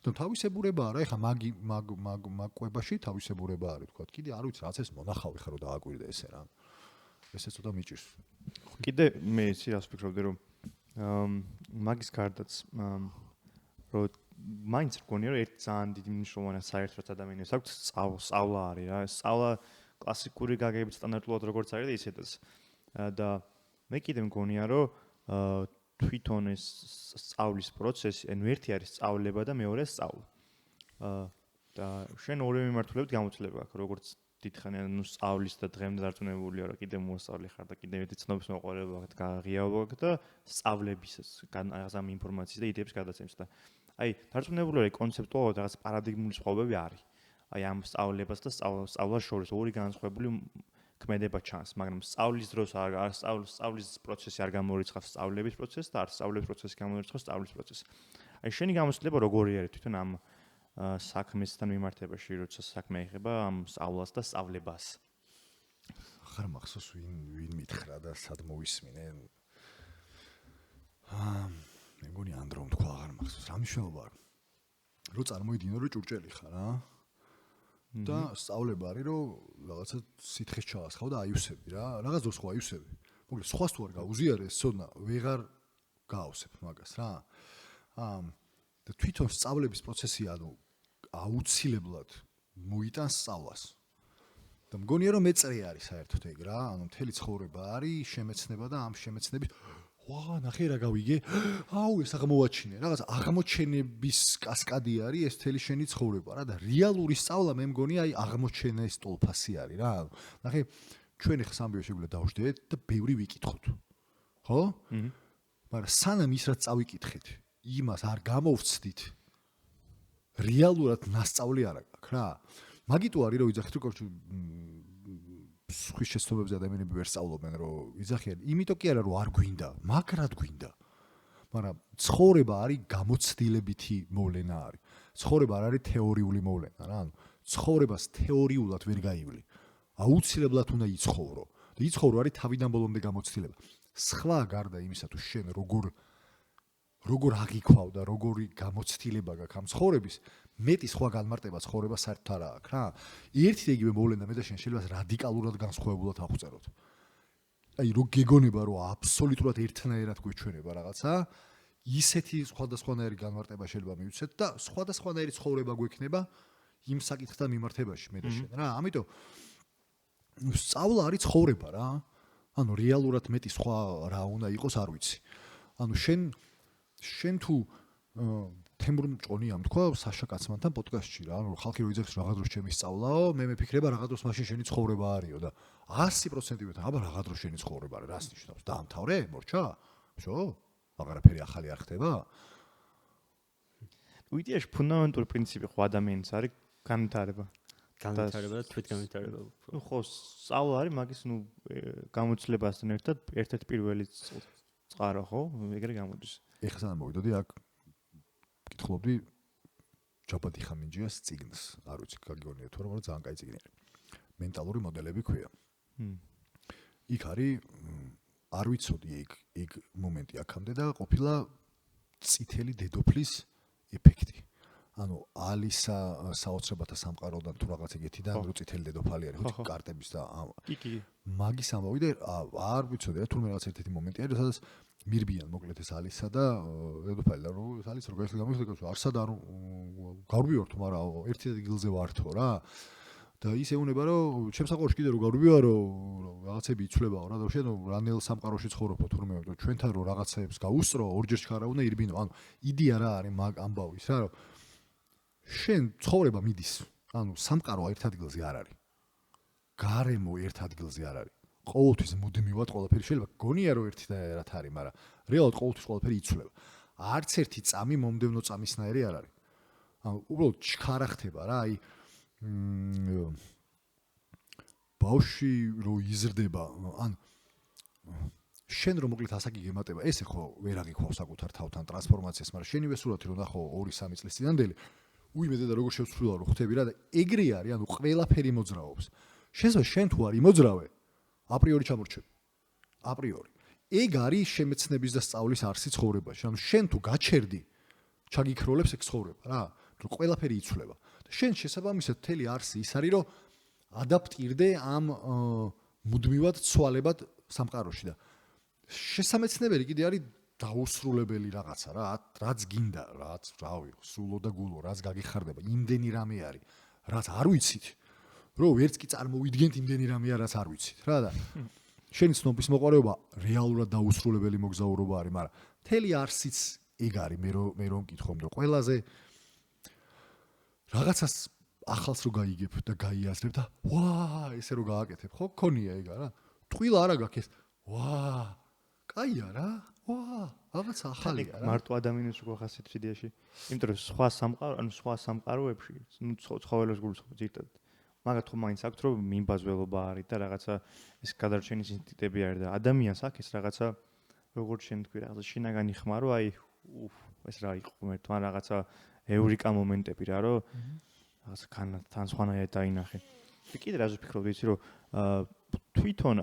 და თავისებურებაა რა. ეხლა მაგ-კვებაში თავისებურება არის თქვა. კიდე არ ვიცი რაც ეს მონახავი ხარ რომ დააკვირდა ესე რა. ესე ცოტა მიჭირს. კიდე მე ისე რას ვფიქრობდი რომ მაგის გარდაც რომ მაინც რგონია რომ ერთ ძალიან დიდი მნიშვნელოვანი საერთოდ ადამიანებს აქვს სწავლა არის რა. სწავლა კლასიკური გაგებით სტანდარტულად როგორც არის და ისედაც. და მე კიდე მგონია რომ თვითონ ეს სწავლის პროცესი, ანუ ერთი არის სწავლება და მეორე სწავლა. და შენ ორივე მიმართულებით გამოცდილება აქვს, როგორც დიდხანი ანუ სწავლის და დღემდე დარწმუნებულია რომ კიდე მოსწავლე ხარ და კიდე ერთი ცნობის მოყოლება აქვს, გაღიავა აქვს და სწავლების რაღაცა ინფორმაციის და იდეების გადაცემის და აი დარწმუნებული ვარ კონცეპტუალურად რაღაც პარადიგმული სხვაობები არის. აი ამ სწავლებას და სწავლას შორის ორი განსხვავებული ქმედება ჩანს, მაგრამ სწავლის დროს არ სწავლის პროცესი არ გამორიცხავს სწავლების პროცესს და არ სწავლების პროცესი გამორიცხავს სწავლის პროცესს. აი შენი გამოცდილება როგორი არის თვითონ ამ საქმესთან მიმართებაში, როცა საქმე ეხება ამ სწავლას და სწავლებას? ხარ მახსოვს ვინ მითხრა და სად მოვისმინე. მე მგონი ანდრომ თქვა აღარ მახსოვს. რა მნიშვნელობა აქვს? რო წარმოიდგინო რომ ჭურჭელი ხარ რა. და სწავლება არის რომ რაღაცა სითხეს ჩაასხავ და აიუსები რა. რაღაც დროს ხო აიუსები. მოკლედ სხვას თუ არ გაუზიარეს, ცოდნა ვეღარ გაავსებ მაგას რა. და თვითონ სწავლების პროცესი ანუ აუცილებლად მოიტანს სწავლას. და მგონია რომ მეწრე არის საერთოდ ეგ რა. ანუ მთელი ცხოვრება არის შემეცნება და ამ შემეცნების ვა, ნახე რა გავიგე. აუ, ეს აღმოვაჩინე. რაღაც აღმოჩენების კასკადი არის ეს მთელი შენი ცხოვრება რა და რეალური სწავლა მე მგონი აი აღმოჩენეს ტოლფასი არის რა. ნახე, ჩვენ ხს ამბიო შეგვიძლია დავждეთ და ბევრი ვიკითხოთ. ხო? მაგრამ სანამ ის რაც წავიკითხეთ, იმას არ გამოვცდით. რეალურად ნასწავლი არ აქვს რა. მაგიტო არის რომ იძახით რომ სხვის შეცდომებზე ადამიანები ვერ სწავლობენ რომ იძახიან, იმიტომ კი არა რომ არ გვინდა, მაგრად გვინდა. მაგრამ ცხოვრება არის გამოცდილებითი მოვლენა არის. ცხოვრება არ არის თეორიული მოვლენა რა. ანუ ცხოვრებას თეორიულად ვერ გაივლი. აუცილებლად უნდა იცხოვრო. და იცხოვრო არის თავიდან ბოლომდე გამოცდილება. სხვა გარდა იმისა თუ შენ როგორ როგორ აღიქვავ და როგორი გამოცდილება გაქვს ამ ცხოვრების, მეტი სხვა განმარტება ცხოვრება საერთოდ არ აქვს რა. ერთი და იგივე მოვლენა მე და შენ შეიძლება რადიკალურად განსხვავებულად აღვწეროთ. აი რო გეგონება რომ აბსოლუტურად ერთნაირად გვეჩვენება რაღაცა, ისეთი სხვადასხვანაირი განმარტება შეიძლება მივცეთ და სხვადასხვანაირი ცხოვრება გვექნება იმ საკითხთან მიმართებაში მე და შენ რა. ამიტომ სწავლა არის ცხოვრება რა. ანუ რეალურად მეტი სხვა რა უნდა იყოს არ ვიცი. ანუ შენ თუ თემურ მჭონიამ თქვა საშა კაცმანთან პოდკასტში რა, ანუ ხალხი რო იძებს რაღაც დროს ჩემი სწავლაო, მე მეფიქრება რაღაც დროს მაშინ შენი ცხოვრება არისო და 100% ვეთან, აბა რაღაც დროს შენი ცხოვრება არის, რას ნიშნავს? დაამთავრე? მორჩა? შო? აღარაფერი ახალი არ ხდება? იდეაში ფუნდამენტური პრინციპი ხო ადამიანის არის განვითარება. განვითარება და თვითგანვითარება. ხო, სწავლა არის მაგის გამოცდილებასთან ერთ-ერთი პირველი წყარო ხო? ეგრე გამოდის. ეხლა სანამ მოვიდოდი აქ კითხულობდი ჯაბადი ხამინჯიას წიგნს, არ ვიცი გაგიგონია თუ არა, მაგრამ ძალიან კაი წიგნი არის. მენტალური მოდელები ქვია. იქ არის არ ვიცოდი ეგ მომენტი აქამდე და ყოფილა წითელი დედოფლის ეფექტი. ანუ ალისა საოცრებათა სამყაროდან თუ რაღაც ეგეთიდან რო წითელი დედოფალი არის, ხო, კარტების და კი. მაგის ამბავი და არ ვიცოდი რა თურმე რაღაც ერთ-ერთი მომენტი არის, სადაც მირბიან მოკლედ ეს ალისა და დედოფალი და რო ალის რო გამოიხდა არსად არ გავრბივართ, მაგრამ ერთი ადგილზე ვართო რა. და ის ეუბნება რომ ჩემსაყაროში კიდე რო გავრბივარო, რაღაცები იცვლებაო რა და შენ რანელ სამყაროში ცხოვრობ თურმე რომ ჩვენთან რო რაღაცებს გაუსწრო, ორჯერ ჩქარა უნდა ირბინო. ანუ იდეა რა არის მაგ ამბავის რა, რომ შენ ცხოვრება მიდის. ანუ სამყარო ერთ ადგილზე არ არის. გარემო ერთ ადგილზე არ არის. ყოველთვის მუდმივად ყველაფერი შეიძლება გონია რომ ერთნაირად არის, მაგრამ რეალურად ყოველთვის ყველაფერი იცვლება. არც ერთი წამი მომდევნო წამისნაირი არ არის. ანუ უბრალოდ ჩქარა ხდება რა, აი ბავში რო იზრდება, ან შენ რომ მოკლედ ასაკი გემატება, ესე ხო ვერ აღიქვავ საკუთარ თავთან ტრანსფორმაციას, მაგრამ შენივე სურათი რო ნახო 2-3 წლის წინანდელი, უიმედე და როგორ შევცვლილა რომ ხვდები რა და ეგრე არის, ანუ ყველაფერი მოძრაობს. შესაძლოა შენ თუ არ იმოძრავე, აპრიორი ჩამორჩები. აპრიორი. ეგ არის შემეცნების და სწავლის არსი ცხოვრებაში. ანუ შენ თუ გაჩერდი, ჩაგიქროლებს ეგ ცხოვრება რა, რომ ყველაფერი იცვლება. და შენ შესაბამისად მთელი არსი ის არის, რომ ადაპტირდე ამ მუდმივად ცვალებად სამყაროში და შესამეცნებელი კიდე არის დაუსრულებელი რაღაცა რა, რაც გინდა, რაც რავი, სულო და გულო, რაც გაგიხარდება, იმდენი რამე არის, რაც არ ვიცით. რომ ვერც კი წარმოვიდგენთ იმდენი რამეა, რაც არ ვიცით რა და შენი ცნობის მოყარეობა რეალურად დაუსრულებელი მოგზაურობა არის, მაგრამ მთელი არსიც ეგ არის, მე რომ მკითხომ და ყველაზე რაღაცას ახალს რო გაიგებ და გაიაზრებ და ვა, ესე რო გააკეთებ, ხო? გქონია ეგ რა. ტყუილა არა გაქვს ეს. ვა, კაია რა. ვა, რაღაცა ახალია რა. მარტო ადამიანის რო ხასიათის იდეაში. იმიტომ რომ სხვა სამყაროებში, ნუ ცხოველებს გულისხმობ ზირთად. მაგათ ხო მაინც აქვს რომ მიმბაძველობა არის და რაღაცა ეს გადარჩენის ინსტინქტები არის და ადამიანს აქვს ეს რაღაცა როგორც შენ თქვი რაღაცა შინაგანი ხმა რომ აი ეს რა იყო მერტო ან რაღაცა ევრიკა მომენტები რა რომ რაღაცა თან სხვანაირად დაინახე. კიდე რაზე ვფიქრობ ვიცი რომ თვითონ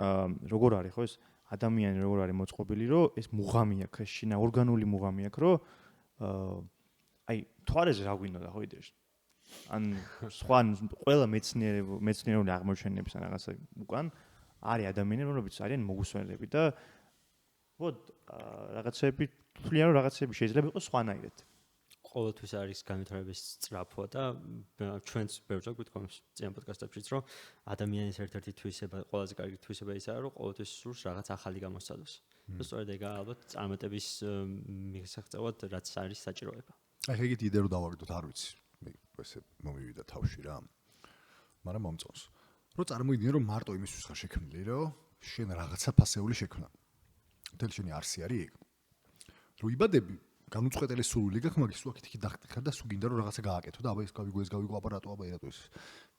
როგორ არის ხო ეს ადამიანი როგორ არის მოწყობილი რომ ეს მუღამი აქვს ეს შინა ორგანული მუღამი აქვს რომ აი თვარეზე რა გვინდა ხო იდეაში ან სხვა ყველა მეცნიერული აღმოჩენების ან რაღაცა უკან არის ადამიანები რომლებიც არიან მოგუსვენელები და ვოდ რაღაცები თვლიან რომ რაღაცები შეიძლება იყოს სხვანაირად. ყოველთვის არის განვითარების სწრაფვა და ჩვენც ბევრჯერ გვიტყვამს წინა პოდკასტებშიც რომ ადამიანის ერთ-ერთი თვისება, ყველაზე კარგი თვისება ისაა რომ ყოველთვის სურს რაღაც ახალი გამოსცადოს. და სწორედ ეგ ალბათ წარმატების მიღწევად რაც არის საჭიროება. აი ეგეთი იდეა რომ დავაგდოთ არ ვიცი. მე ესე მომივიდა თავში რა. მაგრამ მომწონს. რომ წარმოიდგინე რომ მარტო იმისთვის ხარ შექმნილი რომ შენ რაღაცა ფასეული შექმნა. მთელი შენი არსი არის ეგ. რომ იბადები განუწყვეტელი სურვილი გაქვს მაგის თუ აქეთ-იქით დახტიხარ და სულ გინდა რომ რაღაცა გააკეთო და აბა ეს გავიგო ეს გავიგო აპარატო აბა რატო ეს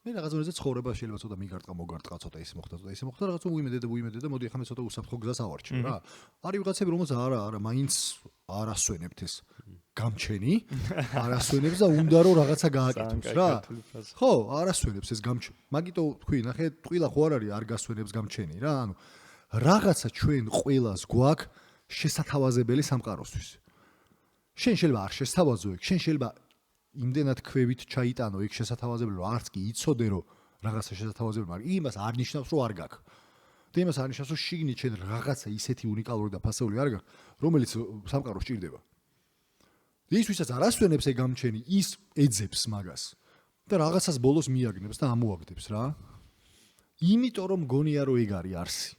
მე რაღაც ზონაზე ცხოვრება შეიძლება ცოტა მიგარტყა მოგარტყა ცოტა ისე მოხდა რაღაცა უიმედე და მოდი ახლა მე ცოტა უსაფრთხო გზას ავარჩევ რა არის ვიღაცები რომელსაც არა მაინც არ ასვენებთ ეს გამჩენი არ ასვენებს და უნდა რომ რაღაცა გააკეთოს რა ხო არ ასვენებს ეს გამჩენი მაგიტო თქვი ნახე ტყილა ხო არ არის არ გასვენებს გამჩენი რა ანუ რაღაცა ჩვენ ყველას გვაქვს შესათავაზებელი სამყაროსთვის შენ შეიძლება არ შესთავაზო ეგ, შენ შეიძლება იმდენად ქვევით ჩაიტანო ეგ შესათავაზებელი, რომ არც კი იცოდე რომ რაღაცა შესათავაზებელი, მაგრამ იმას არ ნიშნავს რომ არ გაქვს. და იმას არ ნიშნავს რომ შიგნით შენ რაღაცა ისეთი უნიკალური და ფასეული არ გაქვს, რომელიც სამყაროს ჭირდება. ის ვისაც არ ასვენებს ეგ გამჩენი, ის ეძებს მაგას და რაღაცას ბოლოს მიაგნებს და ამოაგდებს რა. იმიტომ რომ გონია რომ ეგ არის არსი.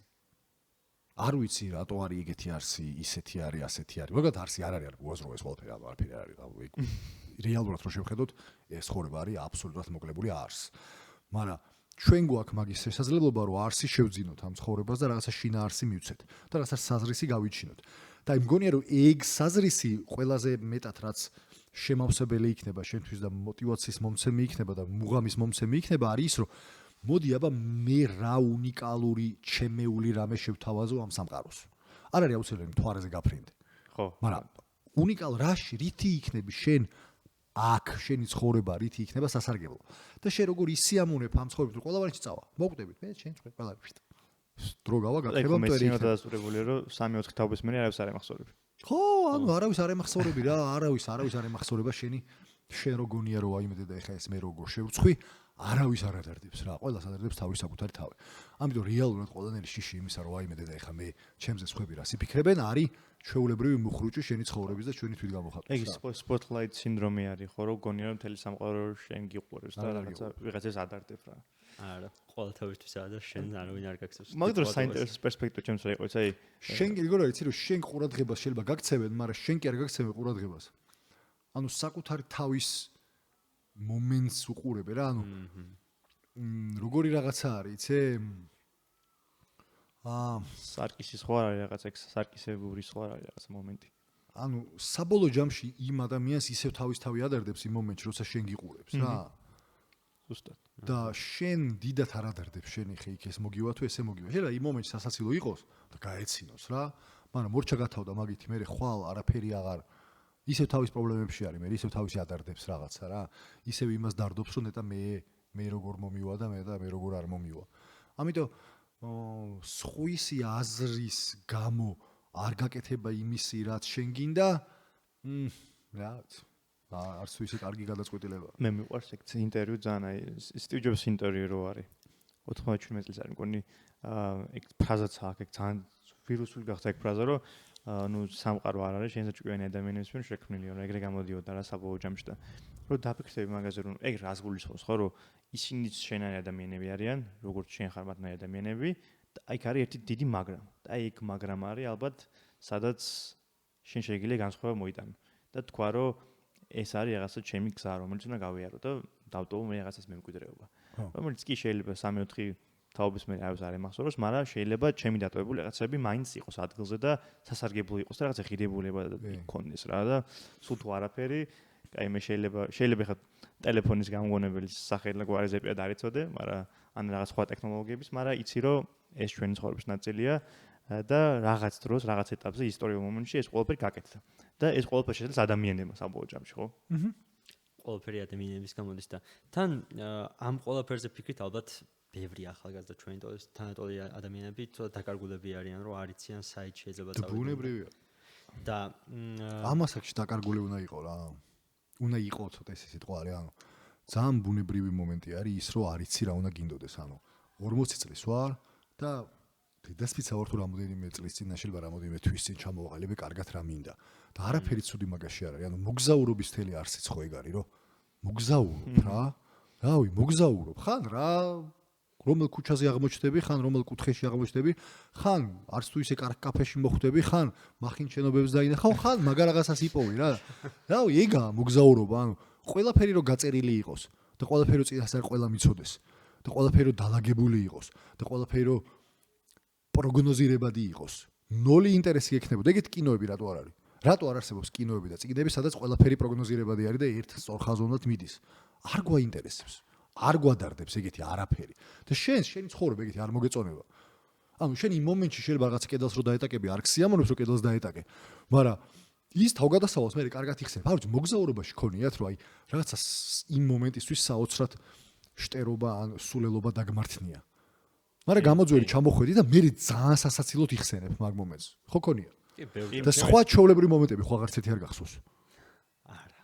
არ ვიცი რატო არის ეგეთი არსი, ისეთი არის, ასეთი არის. მაგათ არსი არ არის, უაზრო ეს ყველაფერი არაფერი არ არის. რეალურად რო შევხედოთ, ეს ხორება არის აბსოლუტურად მოკლებული არსს. მაგრამ ჩვენ გვაქვს მაგის შესაძლებლობა, რომ არსი შევძინოთ ამ ცხოვრებას და რაღაცა შინა არსი მივცეთ და რაღაცა საზრისი გავიჩინოთ. და იმგონია რომ ეგ საზრისი ყველაზე მეტად რაც შემავსებელი იქნება შენთვის და мотиваციის მომცემი იქნება და მუღამის მომცემი იქნება არის ის რომ მოდი აბა მე რა უნიკალური ჩემეული რამე შევთავაზო ამ სამყაროს. არ არის აუცილებელი მთვარეზე გაფრინდე. ხო. მაგრამ უნიკალ რაში რითი იქნები შენ აქ შენი ცხოვრება რითი იქნება სასარგებლო. და შენ როგორ ისიამოვნებ ამ ცხოვრებას რომ ყველაფერში წავა. მოგყვებით მე შენ წვე ყველაფერში. დრო გავა გაქება მტვერი. მე დადასტურებულია რომ 3-4 თაობის მერე არავის არ ემახსოვრები. ხო, ანუ არავის არ ემახსოვრები რა, არავის არ ემახსოვრება შენ რო გონია რომ აიმედე და ეხა ეს მე როგორ შევწხვი, არავის არ ადარდებს რა, ყველას ადარდებს თავის საკუთარი თავი. ამიტომ რეალურად ყველანაირი შიში იმისა რომ აიმედე და ეხა მე ჩემზე სხვები რას იფიქრებენ, არის ჩვეულებრივი მუხრუჭი შენი ცხოვრების და ჩვენი თვითგამოხატვის. ეგ spotlight სინდრომი არის, ხო, რომ გონია რომ მთელი სამყარო შენ გიყურებს და რაღაცა ვიღაცას ადარდებ რა. არა, ყოველთავისთვის და შენ არავინ არ გაქცევს. მაგ დროს საინტერესო პერსპექტივა ჩემს რა იყოს, აი შენ როგორ არის რომ შენ ყურადღებას შეიძლება გაქცევენ, მაგრამ შენ კი არ გაქცევენ ყურადღებას. ანუ საკუთარი თავის მომენტს უყურებ რა, ანუ როგორი რაღაცა არის, იცი? სარკისის ხო არის რაღაც ეგ სარკისებური ხო არის რაღაც მომენტი. ანუ საბოლოო ჯამში იმ ადამიანს ისევ თავის თავი ადარდებს იმ მომენტში, როცა შენ გიყურებს რა. ზუსტად. და შენ დიდათ არ ადარდებს შენ ხე იქ ეს მოგივა თუ ესე მოგივა. შეიძლება იმ მომენტში სასაცილო იყოს და გაეცინოს რა. მაგრამ მორჩა გათავდა მაგითი მე ხვალ არაფერი აღარ ისევ თავის პრობლემებში არის, მე ისევ თავისი ადარდებს რაღაცა რა. ისევ იმას დარდობს რომ ნეტა მე როგორ მომივა და მე როგორ არ მომივა. ამიტომ სხვისი აზრის გამო არ გაკეთება იმისი რაც შენ გინდა რაც არც თუ ისე კარგი გადაწყვეტილებაა. მე მიყვარს ეგ ინტერვიუ ძალიან აი სტივ ჯობს ინტერვიუ რო არის 97 წელს არის მგონი ეგ ფრაზაც აქვს ეგ ძალიან ვირუსული გახდა ეგ ფრაზა რომ ნუ სამყარო არ არის შენზე ჭკვიანი ადამიანების მიერ შექმნილი რომ ეგრე გამოდიოდა რა საბოლოო ჯამში და რომ დაფიქრდები მაგაზე რომ ეგ რას გულისხმობს ხო რომ ისინიც შენარი ადამიანები არიან როგორც შენ ხარ მათნაირი ადამიანები და აი არის ერთი დიდი მაგრამ და აი ეგ მაგრამ არის ალბათ სადაც შენ შეიძლება განსხვავება მოიტანო და თქვა რომ ეს არის რაღაცა ჩემი გზა რომელიც უნდა გავიარო და დავტოვო მე რაღაცას მემკვიდრეობა რომელიც კი შეიძლება 3-4 თაობის მე არავის არ ემახსოვროს, მაგრამ შეიძლება ჩემი დატოვებული რაღაცები მაინც იყოს ადგილზე და სასარგებლო იყოს და რაღაცა ღირებულება იქონდეს რა და სულ თუ არაფერი, აი მე შეიძლება ხა ტელეფონის გამოგონებელი სახელი გვარიზებია დარიცოდე, მაგრამ ან რაღაც სხვა ტექნოლოგიების, მაგრამ იცი რომ ეს ჩვენი ცხოვრების ნაწილია და რაღაც დროს, რაღაც ეტაპზე ისტორიულ მომენტში ეს ყველაფერი გაკეთდა. და ეს ყველაფერი შეიძლება ადამიანებმა საბოლოო ჯამში, ხო? ყველაფერი ადამიანების გამოდის და თან ამ ყველაფერზე ფიქრით ალბათ ბევრი ახალგაზრდა ჩვენი თანატოლი ადამიანები თუნდაც დაკარგულები არიან რომ არ იციან საით შეიძლება წავიდნენ. ბუნებრივია. და ამასაკში დაკარგული უნდა იყო რა. უნდა იყო ცოტა ეს სიტყვა არის, ანუ ძალიან ბუნებრივი მომენტი არის ის რომ არ იცი რა უნდა გინდოდეს, ანუ 40 წლის ვარ და დედასპიცა ვარ თუ რამოდენიმე წლის წინ შეიძლება რამოდენიმე თვის წინ ჩამოვაყალიბე კარგად რა მინდა. და არაფერი ცუდი მაგაში არ არის, ანუ მოგზაურობის თელი არსიც ხო ეგ არის, რომ მოგზაურობ რა. რავი, მოგზაურობ. ხან რა რომელ ქუჩაზე აღმოჩნდები, ხან რომელ კუთხეში აღმოჩნდები, ხან არც თუ ისე კაფეში მოხვდები, ხან მახინ შენობებს დაინახავ, ხან მაგარ რაღაცას იპოვი რა. რავი, ეგაა მოგზაურობა, ანუ ყველაფერი რო გაწერილი იყოს და ყველაფერი რო წინასწარ ყველა მიცოდეს და ყველაფერი რო დალაგებული იყოს და ყველაფერი რო პროგნოზირებადი იყოს. 0 ინტერესი ექნებოდა. ეგეთ კინოები რატო არ არის? რატო არ არსებობს კინოები და წიგნები, სადაც ყველაფერი პროგნოზირებადი არის და ერთ სწორხაზოვნად მიდის? არ გვაინტერესებს. არ გვადარდებს ეგეთი არაფერი. და შენი ცხოვრება ეგეთი არ მოგეწონება. ანუ შენ იმ მომენტში შეიძლება რაღაც კედელს რო დაეტაკები, არ ქსიამოვნებს რო კედელს დაეტაკე. მაგრამ ის თავგადასავალს მე კარგად იხსენებ. არ ვიცი, მოგზაურობაში ქონიათ რომ აი რაღაცა იმ მომენტისთვის საოცრად შტერობა ან სულელობა დაგმართნია. მაგრამ გამოძველი ჩამოხვედი და მე ძალიან სასაცილოდ იხსენებ მაგ მომენტს. ხო ქონია? კი, ბევრი. და სხვა ჩვეულებრივი მომენტები ხო აღარც ერთი არ გახსოვს.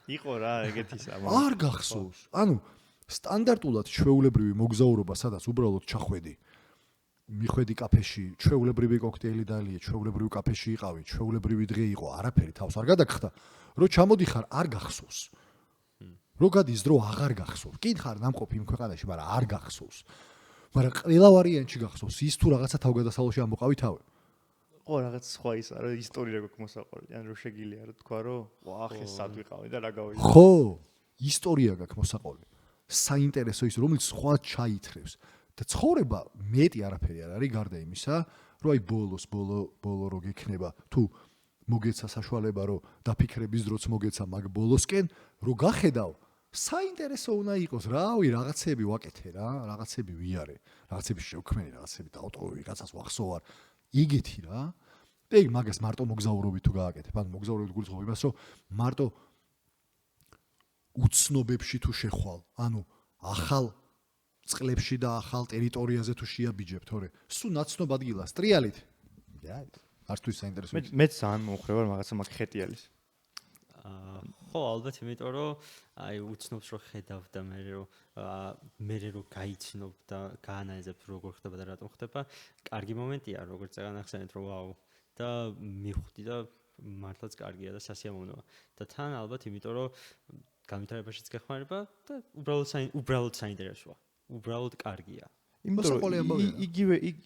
იყო რა ეგეთი სამა. არ გახსოვს. ანუ სტანდარტულად ჩვეულებრივი მოგზაურობა, სადაც უბრალოდ ჩახვედი. მიხვედი კაფეში, ჩვეულებრივი კოქტეილი დალიე, ჩვეულებრივი კაფეში იყავი, ჩვეულებრივი დღე იყო, არაფერი თავს არ გადაგხდა. რო ჩამოდიხარ, არ გახსოვს. რო გადის დრო, აღარ გახსოვს. კითხარ ნამყოფი იმ ქვეყანაში, მაგრამ არ გახსოვს. მაგრამ ყველა ვარიანტში გახსოვს ის თუ რაღაცა თავგადასავლოში ამოყავი თავი. ხო რაღაც სხვა ის არა ისტორია გვაქვს მოსაყოლი. ან რო შეგილია რა თქვა რომ ვახ ეს სად ვიყავი და რა გავიგე. ხო, ისტორია გაქვს მოსაყოლი. საინტერესო ის რომელიც სხვა ჩაითრევს. და ცხოვრება მეტი არაფერი არ არის გარდა იმისა, რომ აი ბოლო რო გექნება, თუ მოგეცა საშუალება, რომ დაფიქრების დროც მოგეცა მაგ ბოლოსკენ, რო გახედავ, საინტერესო უნდა იყოს, რავი, რაღაცები ვაკეთე რა, რაღაცები ვიარე, რაღაცები შევქმენი, რაღაცები დავტოვე, ვიღაცას ვახსოვარ. იგეთი რა. და ეგ მაგას მარტო მოგზაურობით თუ გააკეთებ, ანუ მოგზაურობით გულისხმობ იმას, რომ მარტო უცნობებში თუ შეხვალ, ანუ ახალ წყლებში და ახალ ტერიტორიაზე თუ შეაბიჯებ, თორე სულ ნაცნობ ადგილას ტრიალით. არც თუ საინტერესო. მე ძალიან მომხრევა რაღაცა მაგ ხეტიალის. ხო, ალბათ, იმიტომ რომ აი უცნობს რომ ხედავ და მე რომ გაიცნობ და გაანალიზებ როგორ ხდება და რატომ ხდება, კარგი მომენტია, როგორც წეგანახსენეთ, რომ ვაუ და მივხვდი და მართლაც კარგია და სასიამოვნოა. და თან ალბათ, იმიტომ რომ განვითარებაშიც გეხმარება და უბრალოდ საინტერესოა. უბრალოდ კარგია. იმიტომ რომ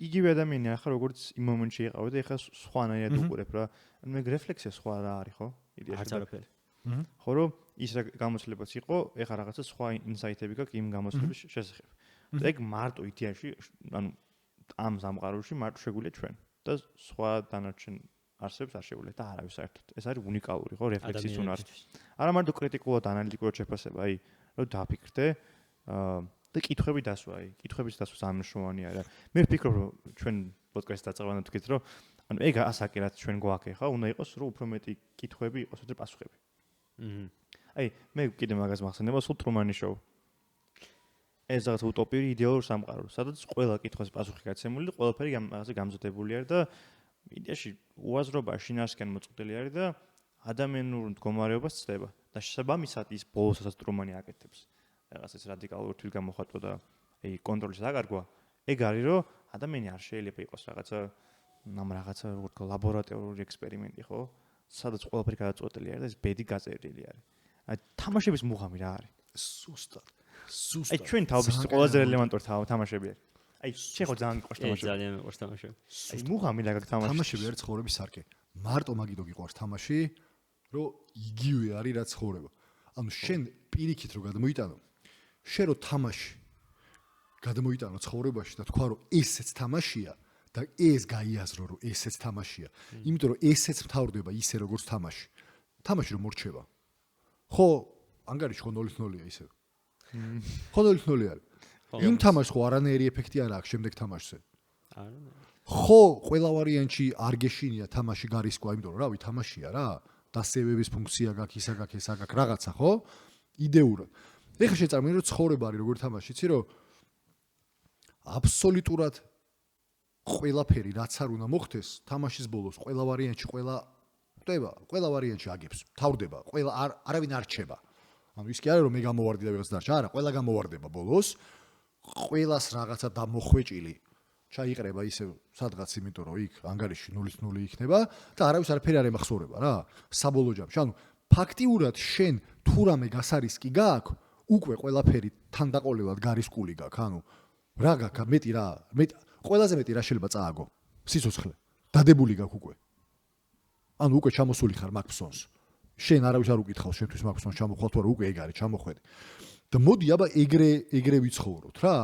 იგივე ადამიანი ახლა როგორც იმ მომენტში იყავი და ეხლა სხვანაირად უყურებ რა. ანუ მე რეფლექსია სხვა რა არის ხო? არც არაფერი. ხო რომ ის რა გამოცდილებაც იყო, ეხლა რაღაცა სხვა ინსაიტები გაქვს იმ გამოცდილების შესახებ. და ეგ მარტო იდეაში, ანუ ამ სამყაროში მარტო შეგვიძლია ჩვენ და სხვა დანარჩენ არსებს არ შეგვიძლია და არავის საერთოდ. ეს არის უნიკალური ხო რეფლექსიის უნარი. არა მარტო კრიტიკულად ანალიტიკურად შეფასება, აი რომ დაფიქრდე და კითხვები დასვა, აი კითხვების დასვა სამშოვანია რა. მე ვფიქრობ რომ ჩვენ პოდკასტს დაწყებამდე თქვით რომ ანუ ეგ ასაკი რაც ჩვენ გვაქვს ხა, უნდა იყოს რომ უფრო მეტი კითხვები იყოს ვიდრე პასუხები. აი მე კიდე მაგას მახსენდება სულ ტრუმანის შოუ. ეს რაღაც უტოპიური იდეალური სამყარო, სადაც ყველა კითხვას პასუხი გაცემული და ყველაფერი რაღაცა გამზადებული არის და იდეაში უაზრობა შინაარსკენ მოწყობილი არის და ადამიანურ მდგომარეობას ცდება და შესაბამისად ის ბოლოსაც ტრუმანი აკეთებს. რაღაც ეს რადიკალური თვითგამოხატვა და აი კონტროლის დაკარგვა. ეგ არის რომ ადამიანი არ შეიძლება იყოს რაღაცა როგორ თქვა ლაბორატორიული ექსპერიმენტი ხო? სადაც ყველაფერი გადაწყვეტილი არის და ეს ბედი გაწერილი არის. აი თამაშების მუღამი რა არის? სუსტად. აი ჩვენ თავის ყველაზე რელევანტური თამაშები არის. აი შენ ხო ძალიან გიყვარს თამაშები. ძალიან მიყვარს თამაშები. აი მუღამი რა გაქვს თამაში. თამაშები არის ცხოვრების სარკე. მარტო მაგითო გიყვარს თამაში, რომ იგივე არის რაც ცხოვრება. ანუ შენ პირიქით რო გადმოიტანო, შენ რო თამაში გადმოიტანო ცხოვრებაში და თქვა რომ ესეც თამაშია და ეს გაიაზრო რომ ესეც თამაშია. იმიტომ რომ ესეც მთავრდება ისე როგორც თამაში. თამაში რომ მორჩება. ხო, ანგარიში ხო 0-0-ია ისე. ხო 0-0 არის. იმ თამაშს ხო არანაირი ეფექტი არ აქვს შემდეგ თამაშზე. არა. ხო, ყველა ვარიანტში არ გეშინია თამაში გარისკვა, იმიტომ რომ რავი, თამაშია რა. დასევების ფუნქცია გაქვს, ისა გაქვს, ესა გაქვს, რაღაცა ხო? იდეურად. ეხლა შეწარმოე რომ ცხოვრება არის როგორ თამაში, იცი რომ აბსოლუტურად ყველაფერი რაც არ უნდა მოხდეს, თამაშის ბოლოს ყველა ვარიანტში ყველა ვარიანტში აგებს. თავდება, ყველა არავინ არ რჩება. ანუ ის კი არა რომ მე გამოვარდი და ვიღაც დარჩა, არა, ყველა გამოვარდება ბოლოს. ყველას რაღაცა დამოხვეჭილი ჩაიყრება ისე სადღაც, იმიტომ რომ იქ ანგარიში 0-0 იქნება და არავის არაფერი არ ემახსოვრება რა. საბოლოო ჯამში, ანუ ფაქტიურად შენ თუ რამე გასარისკი გააქვს, უკვე ყველაფერი თანდაყოლილად გარისკული გაქვს, ანუ რა გაქვს, მეტი რა, ყველაზე მეტი რა შეიძლება წააგო? სიცოცხლე. დადებული გაქვს უკვე. ანუ უკვე ჩამოსული ხარ მაგფსონს. შენ არავის არ უკითხავს შენთვის მაგფსონს ჩამოხვალ თუ არა, უკვე ეგ არის ჩამოხვედი. და მოდი აბა ეგრე ვიცხოვროთ რა.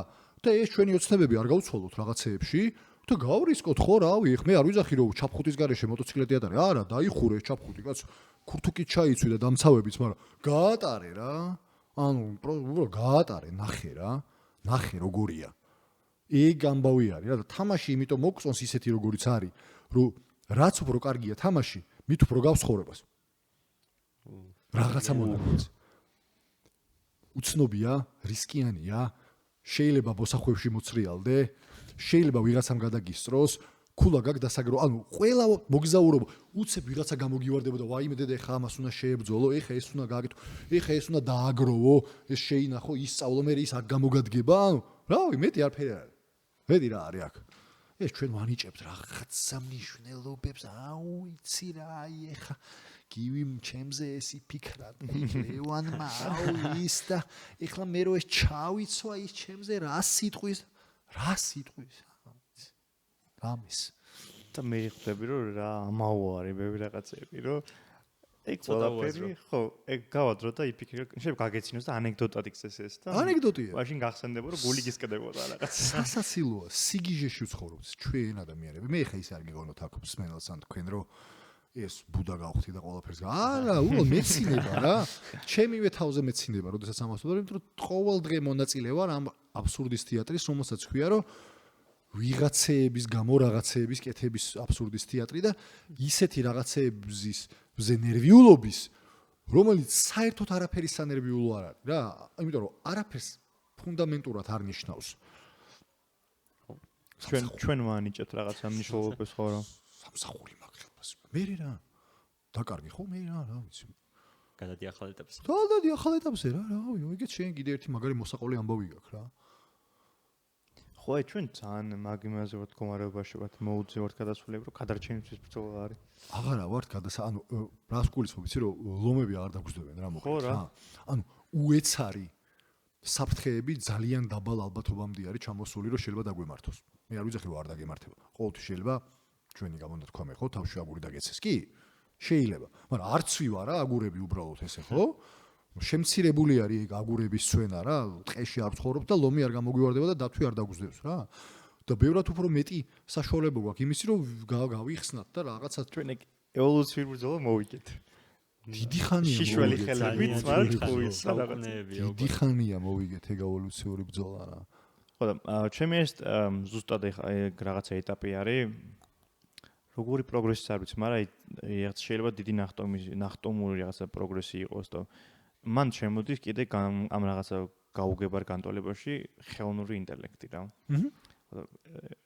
და ეს ჩვენი ოცნებები არ გავუცვალოთ რაღაცეებში და გავრისკოთ ხო რავი, მე არ ვიძახი რომ ჩაფხუტის გარეშე მოტოციკლეტი ატარე. არა, დაიხურე ჩაფხუტი, კაც ქურთუკით ჩაიცვი და დამცავებით, მაგრამ გაატარე რა. ანუ უბრალოდ გაატარე, ნახე რა. ნახე როგორია. ეგ ამბავი არის რა და თამაში იმიტომ მოგწონს ისეთი როგორიც არის, რომ რაც უფრო კარგია თამაში, მით უფრო გავს ცხოვრებას. რაღაცა მონაკვეთს. უცნობია, რისკიანია, შეიძლება მოსახვევში მოცრიალდე, შეიძლება ვიღაცამ გადაგისწროს, ქულა გაგ დასაგრო, ანუ ყველა მოგზაურობა, უცებ ვიღაცა გამოგივარდებოდა, ვაიმე დედა ეხა ამას უნდა შეებძოლო, ეხა ეს უნდა გააკეთო, ეხა ეს უნდა დააგროვო, ეს შეინახო, ისწავლო, მე ის აქ გამოგადგება, ანუ რავი, მეტი არაფერი არ არის. მეტი რა არის აქ. ეს ჩვენ ვანიჭებთ რაღაცა მნიშვნელობებს, აუ იცი რა, აი ეხა გივი ჩემზე ეს იფიქრა, ლევანმა აუ ის და ეხლა მე რო ეს ჩავიცვა ის ჩემზე რა სიტყვის ამის და მე ხვდები რომ რა ამაო არის მე რაღაცები რომ ეგ ყველაფერი ხო ეგ გავადრო და იფიქრე შეიძლება გაგეცინოს და ანეკდოტად იქცეს ეს და ანეკდოტია მაშინ გახსენდება რომ გული გისკდებოდა რაღაც სასაცილოა სიგიჟეში ვცხოვრობთ ჩვენ ადამიანები მე ხა ის არ გიგონოთ აქ მსმენელს ან თქვენ რომ ეს ბუდა გავხდი და ყველაფერს არა უბრალოდ მეცინება რა ჩემივე თავზე მეცინება როდესაც ამას ვთქვი იმიტომ რომ ყოველ დღე მონაწილე ვარ ამ აბსურდის თეატრის რომელსაც ქვია რომ ვიღაცეების გამო რაღაცეების კეთების აბსურდის თეატრი და ისეთი რაღაცეების ნერვიულობის რომელიც საერთოდ არაფერი სანერვიულო არ არის რა იმიტომ რომ არაფერს ფუნდამენტურად არ ნიშნავს ჩვენ ვანიჭებთ რაღაცა მნიშვნელობებს ხო რა სამსახური მაგხელს მე რა დაკარგი ხო მე რა ვიცი გადადი ახალ ეტაპზე გადადი ახალ ეტაპზე რა ეგეც შენ კიდე ერთი მაგარი მოსაყოლი ამბავი გაქვს რა ხო აი ჩვენ ძალიან მაგ იმაზე ვართ მდგომარეობაში ვართ მოუძევართ გადასულები რომ გადარჩენისთვის ბრძოლა არის აღარა ვართ ანუ რას გულისხმობ იცი რომ ლომები არ დაგვსდებენ რა მოკლედ რა ანუ უეცარი საფრთხეები ძალიან დაბალ ალბათობამდე არის ჩამოსული რომ შეიძლება დაგვემართოს მე არ ვიძახი რომ არ დაგემართება ყოველთვის შეიძლება ჩვენი გამონათქვამე ხო თავში აგური დაგეცეს კი შეიძლება მაგრამ არც ვარ რა აგურები უბრალოდ ესე ხო შემცირებული არის ეგ აგურების ცვენა რა ტყეში არ ცხოვრობ და ლომი არ გამოგვივარდება და დათვი არ დაგუძდებს რა და ბევრად უფრო მეტი საშუალება გვაქვს იმისი რომ გავიხსნათ და რაღაცა ჩვენ ეგ ევოლუციური ბრძოლა მოვიგეთ დიდი ხანია შიშველი ხელებით მაგრამ ხუის დიდი ხანია მოვიგეთ ეგ ევოლუციური ბრძოლა რა ხო და ჩემი ეს ზუსტად ეგ რაღაცა ეტაპი არის როგორი პროგრესი არ ვიცი მაგრამ რაღაც შეიძლება დიდი ნახტომური რაღაცა პროგრესი იყოს და მან შემოდის კიდე ამ რაღაცა გაუგებარ განტოლებაში ხელოვნური ინტელექტი რა.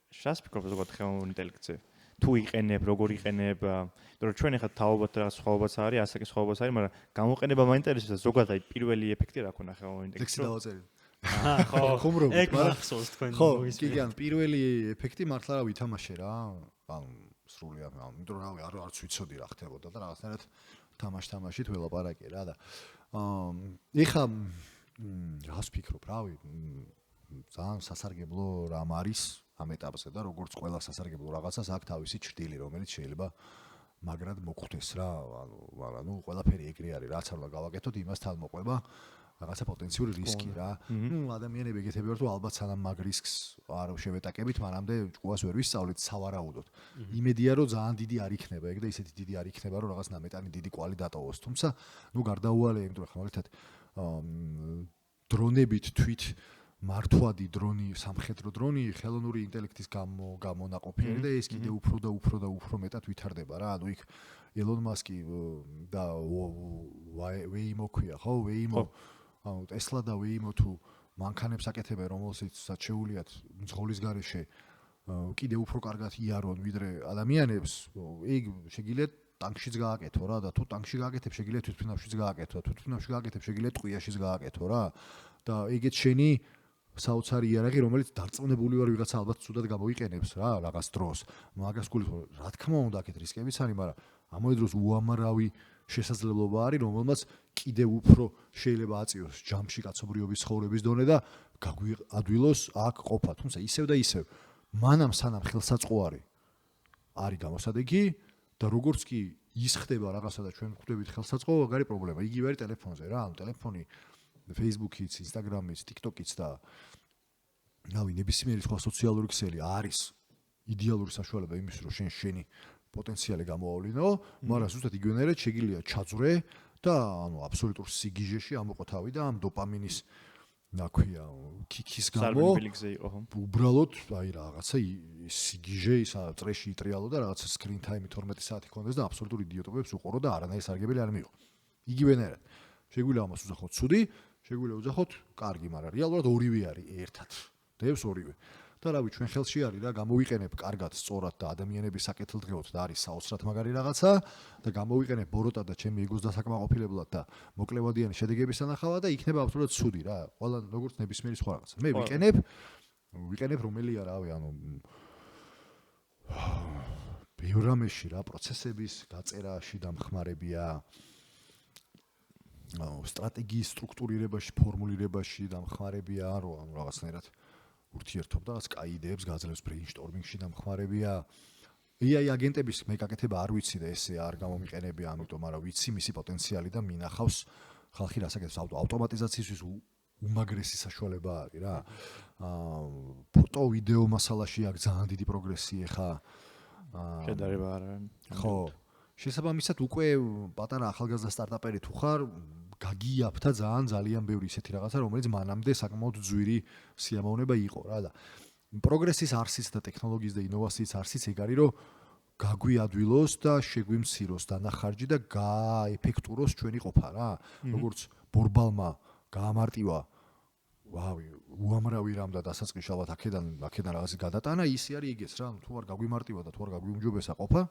შას ფიქრობ ზოგადად ხელოვნურ ინტელექტზე. თუ იყენებ, როგორ იყენებ, იმიტომ რომ ჩვენ ახლა თავობად რა სხვაობაც არის, ასაკი სხვაობაც არის, მაგრამ გამოყენება მაინტერესებს ზოგადად აი პირველი ეფექტი რა ქონა ხელოვნურ ინტელექტში. ლექსი დავაწერე. ხო, ხუმრობ. ეგ მახსოვს თქვენ მოის. ხო, კი, ან პირველი ეფექტი მართლა რა ვითამაშე რა. ანუ სრულიად, იმიტომ რომ არც ვიცოდი რა ხდებოდა და რაღაცნაირად თამაშით ველაპარაკე რა და ეხა რას ფიქრობ, რავი, ძალიან სასარგებლო რამ არის ამ ეტაპზე და როგორც ყველა სასარგებლო რაღაცას აქვს თავისი ჭრილი, რომელიც შეიძლება მაგრად მოხვდეს რა, ანუ ყველაფერი ეგრე არის, რაც არ უნდა გავაკეთოთ, იმას თან მოყვება რაღაცა პოტენციური რისკი რა. ადამიანები ეგეთები ვართ, ალბათ სანამ მაგ რისკს არ შევეტაკებით, მანამდე ჭკუას ვერ ვისწავლით სავარაუდოდ. იმედია რომ ძალიან დიდი არ იქნება ეგ და ისეთი დიდი არ იქნება, რომ რაღაც ნამეტანი დიდი კვალი დატოვოს. თუმცა, გარდაუვალე, იმიტომ რომ ხმალეთად დრონებით თვით მართვადი დრონი, სამხედრო დრონი ხელოვნური ინტელექტის გამონაყოფიერი და ეს კიდე უფრო და უფრო და უფრო მეტად ვითარდება რა. ანუ იქ ელონ მასკი და ვეიმო ქვია, ხო? ვეიმო ანუ ტესლა და ვეიმო თუ მანქანებს აკეთებენ, რომელსაც შეუძლიათ მძღოლის გარეშე კიდე უფრო კარგად იარონ ვიდრე ადამიანებს, ეგ შეგიძლიათ ტანკშიც გააკეთო რა და თუ ტანკში გააკეთებ, შეგიძლიათ თვითმფრინავშიც გააკეთო, თვითმფრინავში გააკეთებ, შეგიძლიათ ტყვიაშიც გააკეთო რა. და ეგეც შენი საოცარი იარაღი, რომელიც დარწმუნებული ვარ ვიღაცა ალბათ ცუდად გამოიყენებს რა რაღაც დროს. მაგას გულისხმობ, რა თქმა უნდა, აქეთ რისკებიც არის, მაგრამ ამავე დროს უამრავი შესაძლებლობა არის, რომელმაც კიდევ უფრო შეიძლება აწიოს ჯამში კაცობრიობის ცხოვრების დონე და გაგვიადვილოს აქ ყოფა. თუმცა ისევ და ისევ, მანამ სანამ ხელსაწყოარი არის გამოსადეგი და როგორც კი ის ხდება რაღაცა და ჩვენ გვხვდებით ხელსაწყო, აქ არის პრობლემა. იგივე არის ტელეფონზე რა, ანუ ტელეფონი Facebook-იც, Instagram-იც, TikTok-იც და რავი, ნებისმიერი სხვა სოციალური ქსელი არის იდეალური საშუალება იმის, რომ შენი პოტენციალი გამოავლინო, მაგრამ ზუსტად იგივენაირად შეგიძლია ჩაძვრე და ანუ აბსოლუტურ სიგიჟეში ამოყო თავი და ამ დოპამინის ნაქვია კიქის გამო უბრალოდ აი რაღაცა სიგიჟე ის წრეში იტრიალო და რაღაცა screen time 12 საათი ქონდეს და აბსოლუტურ იდიოტობებს უყურო და არანაირი სარგებელი არ მიიღო. იგივენაირად შეგვიძლია ამას უძახოთ ცუდი, შეგვიძლია უძახოთ კარგი, მაგრამ რეალურად ორივე არის ერთად. დევს ორივე. და რავი ჩვენ ხელში არის რა გამოვიყენებ კარგად სწორად და ადამიანების საკეთილდღეოდ და არის საოცრად მაგარი რაღაცა და გამოვიყენებ ბოროტად და ჩემი ეგოს დასაკმაყოფილებლად და მოკლევადიანი შედეგების ანახავად და იქნება აბსოლუტურად ცუდი რა ყველა როგორც ნებისმიერი სხვა რაღაცა მე ვიყენებ რომელია რავი ანუ ბევრამეში რა პროცესების გაწერაში დამხმარებია სტრატეგიის სტრუქტურირებაში ფორმულირებაში დამხმარებია რომ რაღაცნაირად ურთიერთობ და რაღაც კაი იდეებს გაძლევს ბრეინშტორმინგში დამხმარებია AI აგენტების მე გაკეთება არ ვიცი და ესე არ გამომიყენებია ამიტომ არა ვიცი მისი პოტენციალი და მინახავს ხალხი რასაკეთებს ავტომატიზაციისთვის უმაგრესი საშუალება არის რა ფოტო ვიდეო მასალაში აქვს ძალიან დიდი პროგრესი ხა შედარება არა ხო შესაბამისად უკვე პატარა ახალგაზრდა სტარტაპერი თუ ხარ გაგიაფთა ძალიან ბევრი ისეთი რაღაცა რომელიც მანამდე საკმაოდ ძვირი სიამოვნება იყო რა და პროგრესის არსიც და ტექნოლოგიის და ინოვაციის არსიც ეგ არის რომ გაგვიადვილოს და შეგვიმციროს დანახარჯი და გააეფექტუროს ჩვენი ყოფა რა როგორც ბორბალმა გაამარტივა ვავი უამრავი რამ და დასაწყისში ალბათ აქედან რაღაცის გადატანა ისე არის იგეც რა თუ არ გაგვიმარტივა და თუ არ გაგვიუმჯობესა ყოფა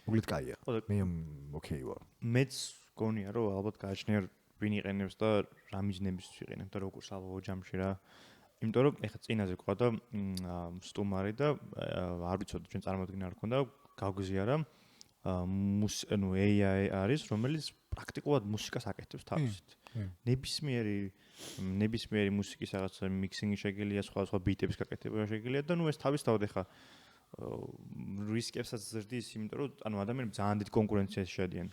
მოკლედ კაია მე ოკეი ვარ მეც გონია რომ ალბათ გააჩნია ვინ იყენებს და რა მიზნებისთვის იყენებს და როგორ საბოლოო ჯამში რა იმიტომ რომ ეხლა წინაზე ყვა და სტუმარი და არ ვიცოდი ჩვენ წარმოადგენა არ ქონდა გავგზია რა ანუ AI არის რომელიც პრაქტიკულად მუსიკას აკეთებს თავისით ნებისმიერი მუსიკის რაღაც მიქსინგი შეგიძლია სხვა ბიტების გაკეთება შეგიძლია და ნუ ეს თავისთავად ეხლა რისკებსაც ზრდის იმიტომ რომ ანუ ადამიანები ძალიან დიდ კონკურენციაში შედიან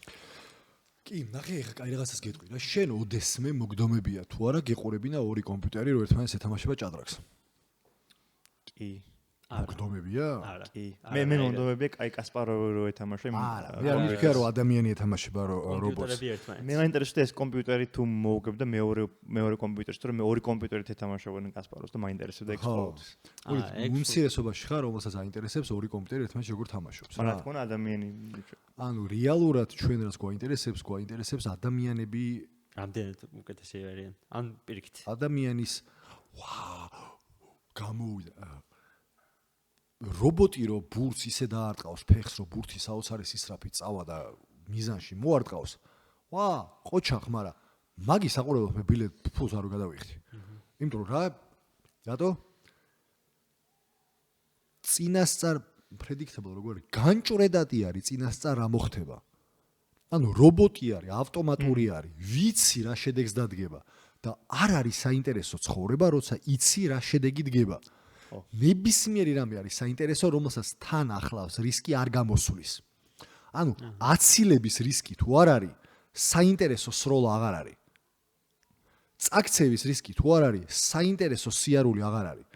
კი ნახე ეხლა კაი რაღაცას გეტყვი რა შენ ოდესმე მოგდომებია თუ არა გეყურებინა ორი კომპიუტერი რომ ერთმანეთს ეთამაშება ჭადრაკს კი მოგდომებია არა კი მე მომდომებია კაი კასპაროვი რო ეთამაშე არა მე არ მითქია რომ ადამიანი ეთამაშება რობოტს მე მაინტერესებს ეს კომპიუტერი თუ მოვუგებ და მეორე კომპიუტერს თუ მე ორი კომპიუტერით ეთამაშებოდნენ კასპაროვს და მაინტერესებდა ეს ყოველთვის უმცირესობაში ხარ რომელსაც აინტერესებს ორი კომპიუტერი ერთმანეთს როგორ თამაშობს რა თქმა უნდა ადამიანი ანუ რეალურად ჩვენ რაც გვაინტერესებს ადამიანები რამდენად უკეთესი არიან ან პირიქით ადამიანის გამოვიდა რობოტი რო ბურთს ისე დაარტყავს ფეხს რო ბურთი საოცარი სისწრაფით წავა და მიზანში მოარტყავს ყოჩა ხმარა მაგის საყურებლად მე ბილეთ ფულს არ გადავიხდი იმიტომ რომ რატო წინასწარ პრედიქტებულ როგორი განჭრედადი არის წინასწარ რა მოხდება ანუ რობოტი არის ავტომატური არის ვიცი რა შედეგს დადგება და არ არის საინტერესო ცხოვრება როცა იცი რა შედეგი დგება ნებისმიერი რამე არის საინტერესო რომელსაც თან ახლავს რისკი არ გამოსulis ანუ აცილების რისკი თუ არ არის საინტერესო სროლა აღარ არის წაქცევის რისკი თუ არ არის საინტერესო სიარული აღარ არის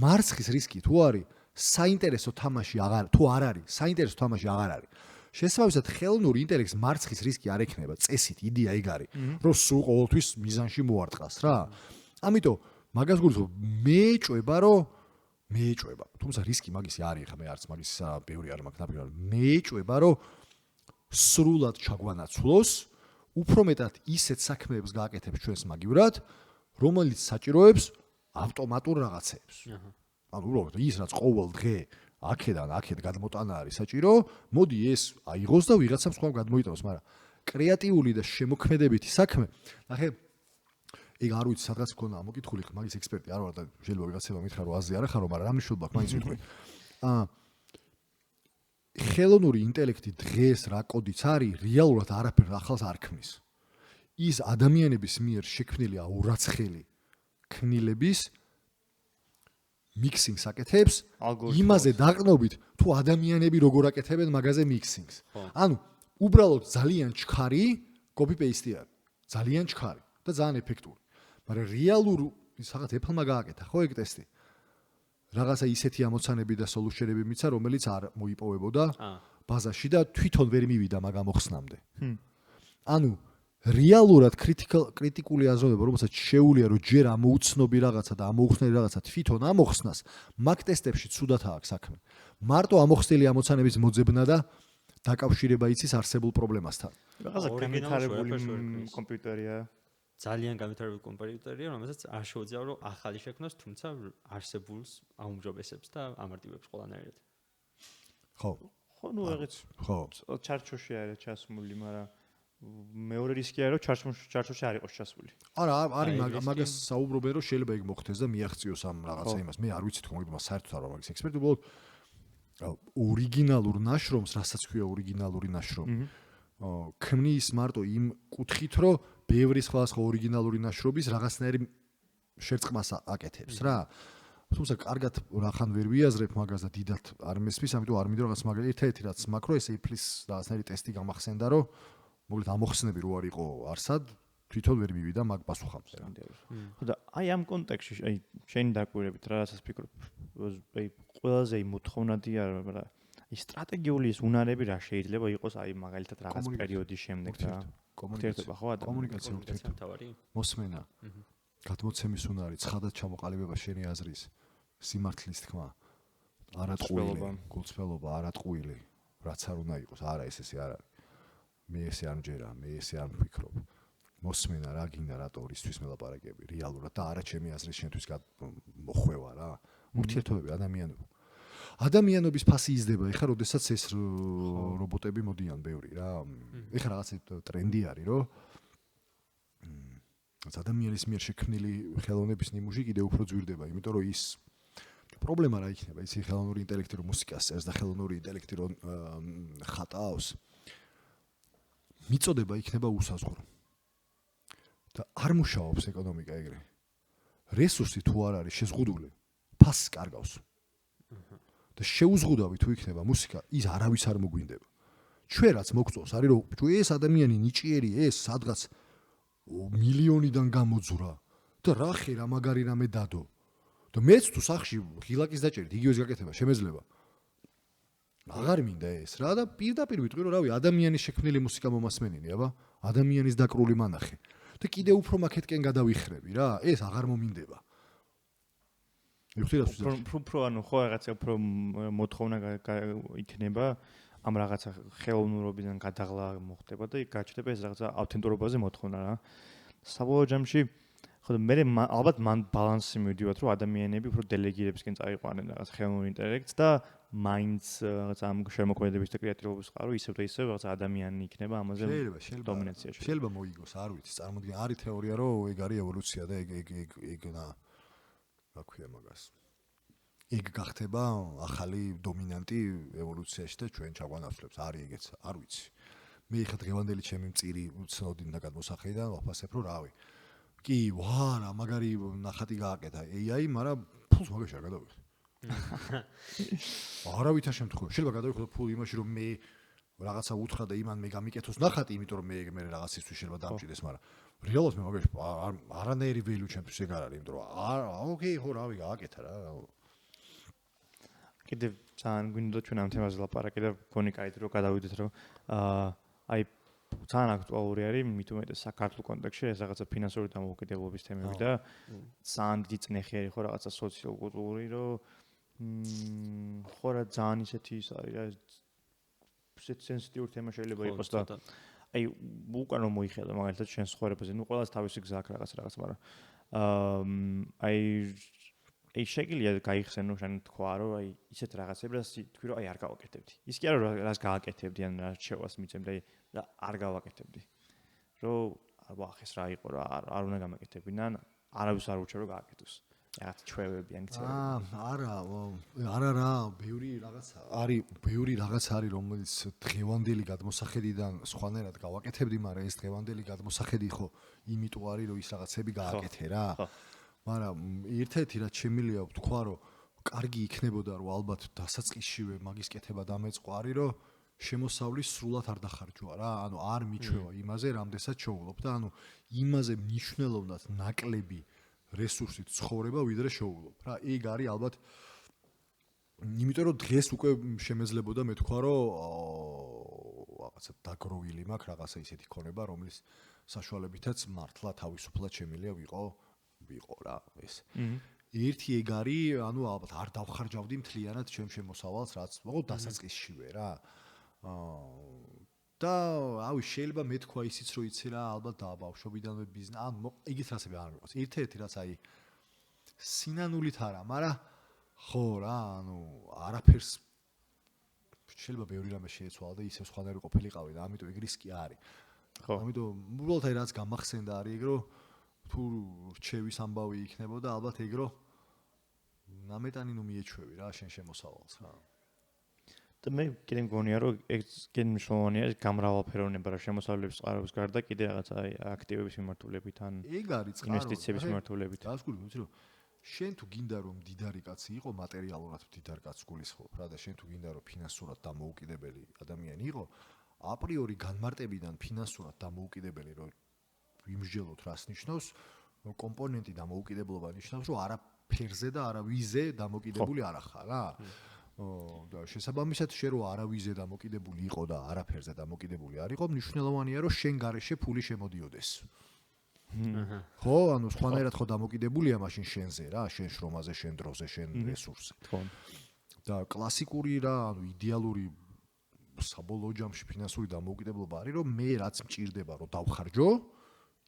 მარცხის რისკი თუ არის საინტერესო თამაში თუ არ არის საინტერესო თამაში აღარ არის შესაბამისად ხელოვნური ინტელექტს მარცხის რისკი არ ექნება წესით იდეა ეგ არის რომ სულ ყოველთვის მიზანში მოარტყას რა ამიტომ მაგას გულისხმობ მეეჭვება თუმცა რისკი მაგისი არის ხა მე არც მაგისი ბევრი არ მაქვს ნაპირად მეეჭვება რომ სრულად ჩაგვანაცვლოს უფრო მეტად ისეთ საქმეებს გააკეთებს ჩვენს მაგივრად რომელიც საჭიროებს ავტომატურ რაღაცეებს ანუ უბრალოდ ის რაც ყოველ დღე აქედან აქეთ გადმოტანა არის საჭირო მოდი ეს აიღოს და ვიღაცამ სხვამ გადმოიტანოს მაგრამ კრეატიული და შემოქმედებითი საქმე ნახე ეგ არ ვიცი სადღაც მქონდა მოკითხული მაგის ექსპერტი არ ვარ და შეიძლება ვიღაცება მითხრა რომ აზრი არ ახარო მაგრამ რა მნიშვნელობა აქვს მაინც ვიტყვი ხელოვნური ინტელექტი დღეს რა კოდიც არის რეალურად არაფერ ახალს არ ქმნის ის ადამიანების მიერ შექმნილი აურაცხელი ქმნილების მიქსინგს აკეთებს იმაზე დაყნობით თუ ადამიანები როგორ აკეთებენ მაგაზე მიქსინგს ანუ უბრალოდ ძალიან ჩქარი კოპი პეისტი არის ძალიან ჩქარი და ძალიან ეფექტური მაგრამ რეალურ რაღაც Apple-მა გააკეთა ხო ეგ ტესტი რაღაცა ისეთი ამოცანები და სოლუშენები მიცა რომელიც არ მოიპოვებოდა ბაზაში და თვითონ ვერ მივიდა მაგ ამოხსნამდე ანუ რეალურად კრიტიკული აზროვნება რომელსაც შეუულია რომ ჯერ ამოუცნობი რაღაცა და ამოუხსნელი რაღაცა თვითონ ამოხსნას მაგ ტესტებში ცუდად აქვს საქმე მარტო ამოხსნელი ამოცანების მოძებნა და დაკავშირება იცის არსებულ პრობლემასთან რაღაცა განვითარებული კომპიუტერია ძალიან განვითარებული კომპიუტერია, რომელსაც არ შეუძლია რომ ახალი შექმნას, თუმცა არსებულს აუმჯობესებს და ამარტივებს ყველანაირად. ხო. ხო, ნუ რაღაც ხო. ჩარჩოში არის ჩასმული, მაგრამ მეორე რისკი არის რომ ჩარჩოში არ იყოს ჩასული. არა, არის მაგას საუბრობენ რომ შეიძლება ეგ მოხდეს და მიაღწიოს ამ რაღაცა იმას. მე არ ვიცი თქო, მაგრამ საერთოდ არ ვარ მაგის ექსპერტი, უბრალოდ ორიგინალურ ნაშრომს, რასაც ქვია ორიგინალური ნაშრომი. ქმნის მარტო იმ კუთხით, რომ ბევრი სხვა ორიგინალური ნაშრომის რაღაცნაირი შერწყმას აკეთებს რა. თუმცა კარგად რახან ვერ ვიაზრებ მაგას და დიდად არ მესმის, ამიტომ არ მინდა რაღაც მაგალითად ერთ-ერთი რაც მაქრო ესე იფლის რაღაცნაირი ტესტი გამახსენდა, რომ მოგლით ამოხსნები რო არ იყო არსად, თვითონ ვერ მივიდა მაგ პასუხams რა. ხო და აი ამ კონტექსტში, აი შენი დაკვირებით რაღაცას ფიქრობ, აი ყველაზე მოთხოვნადი არა, აი სტრატეგიული ის უნარები რა შეიძლება იყოს აი მაგალითად რაღაც პერიოდის შემდეგ და კომუნიკაცია ხო ადამიანთა კომუნიკაცია ურთიერთობა მოსმენა გადმოცემის უნარი ცხადად ჩამოყალიბება შენი აზრის სიმართლის თქმა არატყუილი გულწრფელობა არატყუილი რაც არ უნდა იყოს არა ესე არ არის მე ესე არ მჯერა მე ესე არ მფიქრობ მოსმენა რა გინდა რატო ისთვის მელაპარაკები რეალურად და არა ჩემი აზრის შენთვის მოხვევა რა ურთიერთობები ადამიანობის ფასი იზრდება ეხლა როდესაც ეს რობოტები მოდიან ბევრი რა ეხლა რაღაც ტრენდი არის რომ ადამიანის მიერ შექმნილი ხელოვნების ნიმუში კიდევ უფრო ძვირდება იმიტომ რომ ის პრობლემა რა იქნება ის ხელოვნური ინტელექტი რომ მუსიკას წერს და ხელოვნური ინტელექტი რომ ხატავს მიწოდება იქნება უსაზღვრო და არ მუშაობს ეკონომიკა ეგრე რესურსი თუ არ არის შეზღუდული ფასს კარგავს და შეუზღუდავი თუ იქნება მუსიკა ის არავის არ მოგვინდება ჩვენ რაც მოგწონს არის რომ ჩვენ ეს ადამიანი ნიჭიერი ეს სადღაც მილიონიდან გამოძურა და რა ხე რა მაგარი რამე დადო და მეც თუ სახში ღილაკის დაჭერით იგივეს გაკეთება შემეძლება აღარ მინდა ეს რა და პირდაპირ ვიტყვი რომ რავი ადამიანის შექმნილი მუსიკა მომასმენინი აბა ადამიანის დაკრული მანახე და კიდე უფრო მაკეთკენ გადავიხრები რა ეს აღარ მომინდება უფრო ანუ ხო რაღაცა უფრო მოთხოვნა იქნება ამ რაღაცა ხელოვნურობიდან გადაღლა მოხდება და გაჩნდება ეს რაღაცა ავთენტურობაზე მოთხოვნა რა. საბოლოო ჯამში ხო მე ალბათ მან ბალანსი მივდივართ რომ ადამიანები უფრო დელეგირებისკენ წაიყვანენ რაღაც ხელოვნურ ინტელექტს და მაინც რაღაც ამ შემოქმედების და კრეატიულობის ყარო ისევ და ისევ რაღაც ადამიანი იქნება ამაზე დომინაციაში. შეიძლება მოიგოს, არ ვიცი, წარმოიდგინე არის თეორია რომ ეგ არის ევოლუცია და ეგ რა ქვია მაგას. ეგ გახდება ახალი დომინანტი ევოლუციაში და ჩვენ ჩაგვანაცვლებს არის ეგეც არ ვიცი მე ხა დღევანდელი ჩემი მწირი ცნობდინდა გადმოსახედიდან ვაფასებ რომ რავი კი ვარა მაგარი ნახატი გააკეთა AI მაგრამ ფულს მაგაში არ გადავიხდი არავითარ შემთხვევაში შეიძლება გადავიხდო ფულ იმაში რომ მე რაღაცა უთხრა და იმან მე გამიკეთოს ნახატი იმიტომ რომ მე რაღაცისთვის შეიძლება დამჭირდეს მაგრამ რეალურად მე მაგაში არანაირი value ჩემთვის ეგ არ არის იმიტომ რომ ოკეი ხო რავი გააკეთა რა კიდე ძალიან გვინდა ჩვენ ამ თემაზე ლაპარაკი და გონი კაი რომ გადავიდეთ რომ აი ძალიან აქტუალური არის მით უმეტეს საქართველოს კონტექსტში ეს რაღაცა ფინანსური დამოუკიდებლობის თემები და ძალიან დიდი წნეხი არის ხო რაღაცა სოციალ-კულტურული რომ ხო რა ძალიან ისეთი ის არის რა ისეთი სენსიტიური თემა შეიძლება იყოს და აი უკან რომ მოიხედა მაგალითად შენ ცხოვრებაზე ნუ ყველას თავისი გზა აქვს რაღაც მაგრამ აი შეგიძლია გაიხსენო შენ თქვა რომ აი ისეთ რაღაცები რაც თქვი რომ აი არ გავაკეთებდი. ის კი არა რომ რას გააკეთებდი ან რა შევას მიცემდი აი და არ გავაკეთებდი. რომ ვახეს რა იყო რა არ უნდა გამაკეთებინა ან არავის არ ურჩევ რომ გააკეთოს. რაღაც ჩვევები ან გწევები. არა რა, ბევრი რაღაც არის რომელიც დღევანდელი გადმოსახედიდან სხვანაირად გავაკეთებდი, მაგრამ ეს დღევანდელი გადმოსახედი ხო იმიტომ არის რომ ის რაღაცები გააკეთე რა. მაგრამ ერთ-ერთი რაც შემიძლია ვთქვა რომ კარგი იქნებოდა რომ ალბათ დასაწყისშივე მაგის კეთება დამეწყო არის რომ შემოსავლის სრულად არ დახარჯვა რა ანუ არ მიჩვევა იმაზე რამდენსაც შოულობ და ანუ იმაზე მნიშვნელოვნად ნაკლები რესურსით ცხოვრება ვიდრე შოულობ რა ეგ არის ალბათ იმიტომ რომ დღეს უკვე შემეძლებოდა მე თქვა რომ რაღაცა დაგროვილი მაქვს რაღაცა ისეთი ქონება რომლის საშუალებითაც მართლა თავისუფლად შემიძლია ვიყო რა ეს. ერთი ეგ არის, ანუ ალბათ არ დავხარჯავდი მთლიანად ჩემ შემოსავალს, რაც მოყო დასაწყისშივე რა. და ავი შეიძლება მე თქვა ისიც რომ იცი რა ალბათ ბავშვობიდანვე ბიზნესი ან იგიც რასები არ მიყვარს ერთ-ერთი რაც აი სინანულით არა მაგრამ ხო რა ანუ არაფერს შეიძლება ბევრი რამე შეეცვალა და ისე სხვანაირი ყოფილიყავი და ამიტომ ეგ რისკი არის ხო ამიტომ უბრალოდ აი რაც გამახსენდა არის ეგ რომ თუ რჩევის ამბავი იქნებოდა ალბათ ეგ რომ ნამეტანი ნუ მიეჩვევი რა შენ შემოსავალს რა და მე კიდე მგონია რომ ეგ კიდე მნიშვნელოვანია გამრავალფეროვნება რა შემოსავლების წყაროების გარდა კიდე რაღაც აი აქტივების მიმართულებით ან ეგ არის წყარო ინვესტიციების მიმართულებით დასკული ვიცი რომ შენ თუ გინდა რომ მდიდარი კაცი იყო მატერიალურად მდიდარ კაცს გულისხმობ რა და შენ თუ გინდა რომ ფინანსურად დამოუკიდებელი ადამიანი იყო აპრიორი განმარტებიდან ფინანსურად დამოუკიდებელი რომ იმსჯელოთ რას ნიშნავს კომპონენტი დამოუკიდებლობა ნიშნავს რომ არაფერზე და არავიზე დამოკიდებული არ ახარ რა და შესაბამისად შენ რო არავიზე დამოკიდებული იყო და არაფერზე დამოკიდებული არ იყო მნიშვნელოვანია რომ შენ გარეშე ფული შემოდიოდეს ხო ანუ სხვანაირად ხო დამოკიდებულია მაშინ შენზე რა შენ შრომაზე შენ დროზე შენ რესურსზე ხო და კლასიკური რა ანუ იდეალური საბოლოო ჯამში ფინანსური დამოუკიდებლობა არის რომ მე რაც მჭირდება რომ დავხარჯო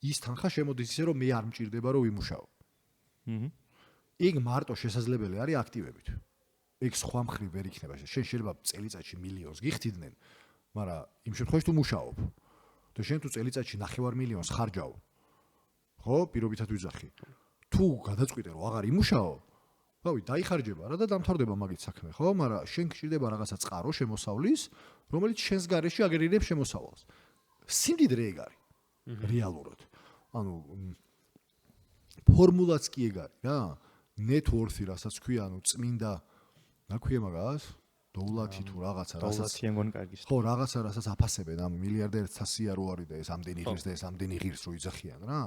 ის თანხა შემოდის ისე რომ მე არ მჭირდება რომ ვიმუშაო იქ მარტო შესაძლებელი არის აქტივებით ეგ სხვა მხრივ ვერ იქნება შენ შეიძლება წელიწადში მილიონს გიხდიდნენ მაგრამ იმ შემთხვევაში თუ მუშაობ და შენ თუ წელიწადში 9 მილიონს ხარჯავ ხო პირობითად ვიძახი თუ გადაწყვიტე რომ აღარ იმუშაო რავი დაიხარჯება რა და დამთავრდება მაგით საქმე ხო მაგრამ შენ გჭირდება რაღაცა წყარო შემოსავლის რომელიც შენს გარეშე აგერირებს შემოსავალს სიმდიდრე ეგ არის რეალურად ანუ ფორმულაც კი ეგ არის რა ნეტვორთი რასაც ქვია ანუ წმინდა რა ქვია მაგას დოულათი თუ რაღაცა რასაც დოულათი მგონი კარგი ხო რაღაცა რასაც აფასებენ ამ მილიარდერთა სია რო არის და ეს ამდენი ღირს და ეს ამდენი ღირს რო იძახიან რა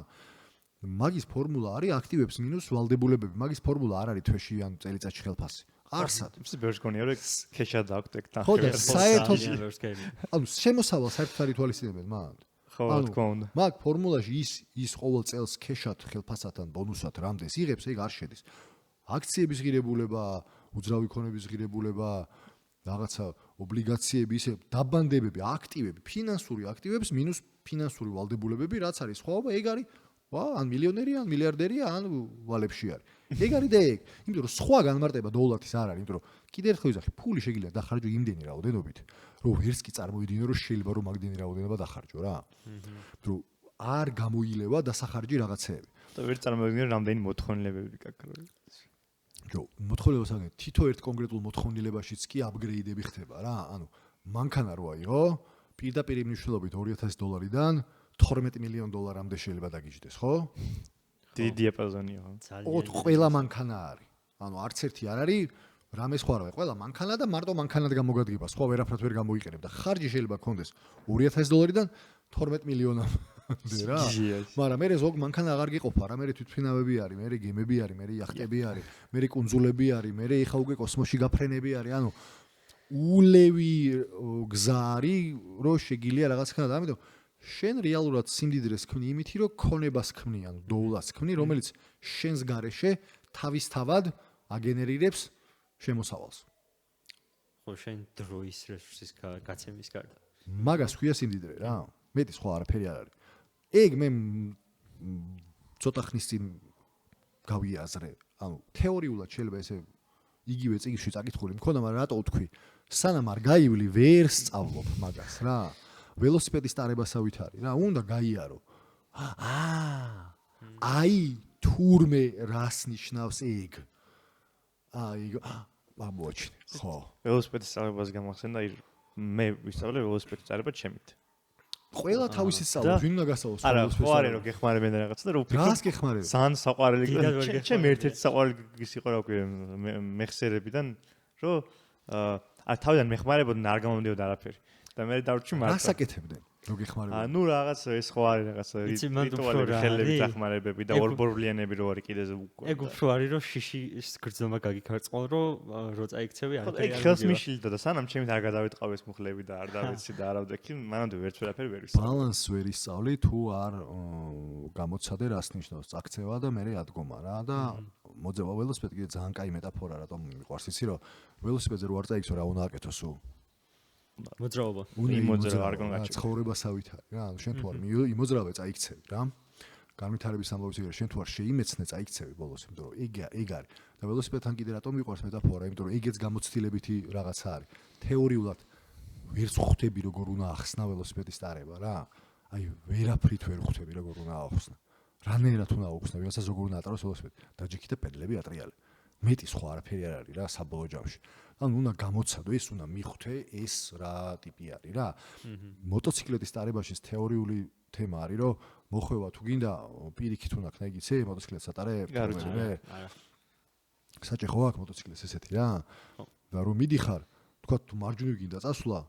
მაგის ფორმულა არის აქტივებს მინუს ვალდებულებები მაგის ფორმულა არ არის თვეში ან წელიწადში ხელფასი არსად ის ბევრს გონია რომ ქეშად აქვს ეგ თან ხო და საერთოდ ანუ ანუ შემოსავალ საერთოდ არ ითვალისწინებენ მან ხო რა თქმა უნდა მაგ ფორმულაში ის ყოველ წელს ქეშად ხელფასთან ბონუსად რამდენს იღებს ეგ არ შედის აქციების ღირებულება უძრავი ქონების ღირებულება რაღაცა ობლიგაციები ისე დაბანდებები აქტივები ფინანსური აქტივებს მინუს ფინანსური ვალდებულებები რაც არის სხვაობა ეგ არის ვა ან მილიონერი ან მილიარდერი ან ვალებში არის ეგ არის და ეგ იმიტომ რომ სხვა განმარტება დოულათის არ არის იმიტომ რომ კიდე ერთხელ ვიზახი ფული შეგიძლია დახარჯო იმდენი რაოდენობით რომ ვერც კი წარმოვიდინო რომ შეიძლება რომ მაგდენი რაოდენობა დახარჯო რა რომ არ გამოილევა დასახარჯი რაღაცეები და ვერ წარმოვიდგინე რამდენი მოთხოვნილებები გაკროი ჯო მოთხოვნილებას აგენ თითო ერთ კონკრეტულ მოთხოვნილებაშიც კი აპგრეიდები ხდება რა ანუ მანქანა რო აიღო პირდაპირ მნიშვნელობით $2000-დან $12 მილიონ-მდე შეიძლება დაგიჯდეს ხო? დიდი დიაპაზონია ხო? ყველა მანქანა არის. ანუ არც ერთი არ არის რამე სხვა რა. ყველა მანქანა და მარტო მანქანად გამოგადგება. სხვა ვერაფრად ვერ გამოიყენებ და ხარჯი შეიძლება გქონდეს $2000-დან $12 მილიონამდე რა. მაგრამ მე ზოგ მანქანა აღარ გიყოფა რა. მე თვითმფრინავები არის, მე გემები არის, მე იახტები არის, მე კუნძულები არის, მე ეხა უკვე კოსმოსში გაფრენები არის. ანუ ულევი გზა არის, რომ შეგილია რაღაც ხანა და ამიტომ შენ რეალურად სიმდიდრეს ქმნი იმითი, რომ ქონებას ქმნი, ანუ დოულას ქმნი, რომელიც შენს გარეშე თავისთავად აგენერირებს შემოსავალს. ხო, შენ დროის რესურსის გაცემის გარდა. მაგას ქვია სიმდიდრე რა. მეტი სხვა არაფერი არ არის. ეგ მე ცოტა ხნის წინ გავიაზრე. ანუ თეორიულად შეიძლება ესე იგივე წიგნში წაკითხული მქონდა, მაგრამ რატო ვთქვი? სანამ არ გაივლი, ვერ სწავლობ მაგას რა. ველოსიპედის ტარებასავით არის რა, უნდა გაიარო. აი თურმე რას ნიშნავს ეგ? აი ამოაჩინე. ხო. ველოსიპედის ტარებას გამახსენდა, მე ვისწავლე ველოსიპედის ტარება ჩემით. ყველა თავისი სწავლა, ვინ უნდა გასწავლოს ველოსიპედის? არა, ხო არის რომ გეხმარებენ რაღაცა და რო ვფიქრობ. რას გეხმარებენ? ძალიან საყვარელი იყო. ჩემ ერთ-ერთი საყვარელი ის იყო რა ქვია მეხსიერებიდან, რომ თავიდან მეხმარებოდნენ არ გამომდიოდა არაფერი. და მე დავრჩი მარტო. რას აკეთებდნენ? რო გეხმარებოდნენ? ნუ რაღაც ეს ხო არის რაღაც რიტუალები, ხელები დახმარებები და ორბორვლიანები რო არის კიდე უკვე. ეგ უფრო არის რომ შიში გრძნობა გაგიქარწყო რომ რო წაიქცევი არ ეგ ხელს მიშილდა და სანამ ჩემით არ გადავიტყავეს მუხლები და არ დავეცი და არავდექი, მანამდე ვერც ვერაფერი ვერ ვისწავლე. ბალანს ვერ ისწავლი თუ არ გამოცადე რას ნიშნავს წაქცევა და მე ადგომა რა და მოძება ველოსიპედი კიდე ძალიან კაი მეტაფორა რატომ მიყვარს იცი რომ ველოსიპედზე რო არ წაიქცო რა უნდა აკეთო სულ მოძრაობა. იმოძრავა არ გონდა. ცხოვრებასავით არის რა. შენ თუ არ იმოძრავე წაიქცევი რა. განვითარების ამბავი ზეგარ შენ თუ არ შეიმეცნე წაიქცევი ბოლოს, იმიტომ რომ ეგ არის. და ველოსიპედთან კიდე რატომ მიყვარს მეტაფორა, იმიტომ რომ ეგეც გამოცდილებითი რაღაცა არის. თეორიულად ვერც ხვდები როგორ უნდა ახსნა ველოსიპედის ტარება რა. აი ვერაფრით ვერ ხვდები როგორ უნდა ახსნა. რანაირად უნდა აუხსნა, ვისაც როგორ უნდა ატაროს ველოსიპედი. დაჯიქი და პედლები ატრიალე. მეტი სხვა არაფერი არ არის რა საბოლოო ჯამში. ანუ უნდა გამოცადო, ეს უნდა მიხვდე, ეს რა ტიპი არის რა. მოტოციკლეთის ტარებაში თეორიული თემა არის, რომ მოხვევა თუ გინდა პირიქით უნდა ქნა იგიცე მოტოციკლეტს ატარებ? არა. საჭე ხო აქვს მოტოციკლეს ესეთი რა? და რომ მიდიხარ, თქვა თუ მარჯვნივ გინდა წასვლა,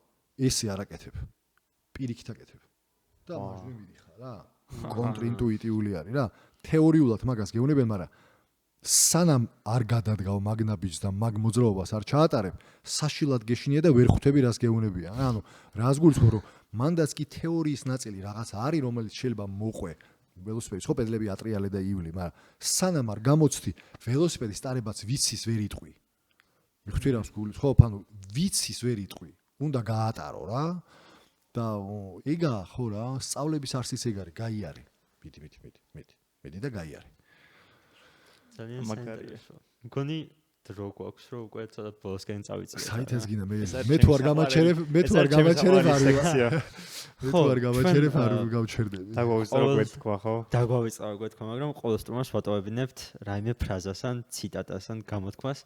ესე არ აკეთებ. პირიქით აკეთებ. და მარჯვნივ მიდიხარ რა. კონტრინტუიტიული არის რა. თეორიულად მაგას გეუბნებიან, მაგრამ სანამ არ გადადგავ მაგნაბიჯს და მაგ მოძრაობას არ ჩაატარებ, საშილად გეშინია და ვერ ხვდები რას გეუბნებიან. ანუ რას გულისხმობ, რომ მანდაც კი თეორიის ნაწილი რაღაცა არის, რომელიც შეიძლება მოყვე ველოსიპედის ხო პედლები ატრიალე და ივლი, მაგრამ სანამ არ გამოცდი, ველოსიპედის ტარებაც ვიცის ვერ იტყვი. მიხვდი რას გულისხმობ, ანუ ვიცის ვერ იტყვი. უნდა გაატარო რა. და ეგა ხო რა, სწავლების არსიც ეგ არის, გაიარე. მიდი და გაიარე. ძალიან საინტერესო. მგონი დრო გვაქვს რომ უკვე ცოტა ბოლოსკენ წავიწიე. საითეს გინდა მე თუ არ გამაჩერებ არ გავჩერდები. დაგვავიწყო ხო? დაგვავიწყო გვეთქვა, მაგრამ ყოველ სტრომას ვატოვებინებთ რაიმე ფრაზას ან ციტატას ან გამოთქმას,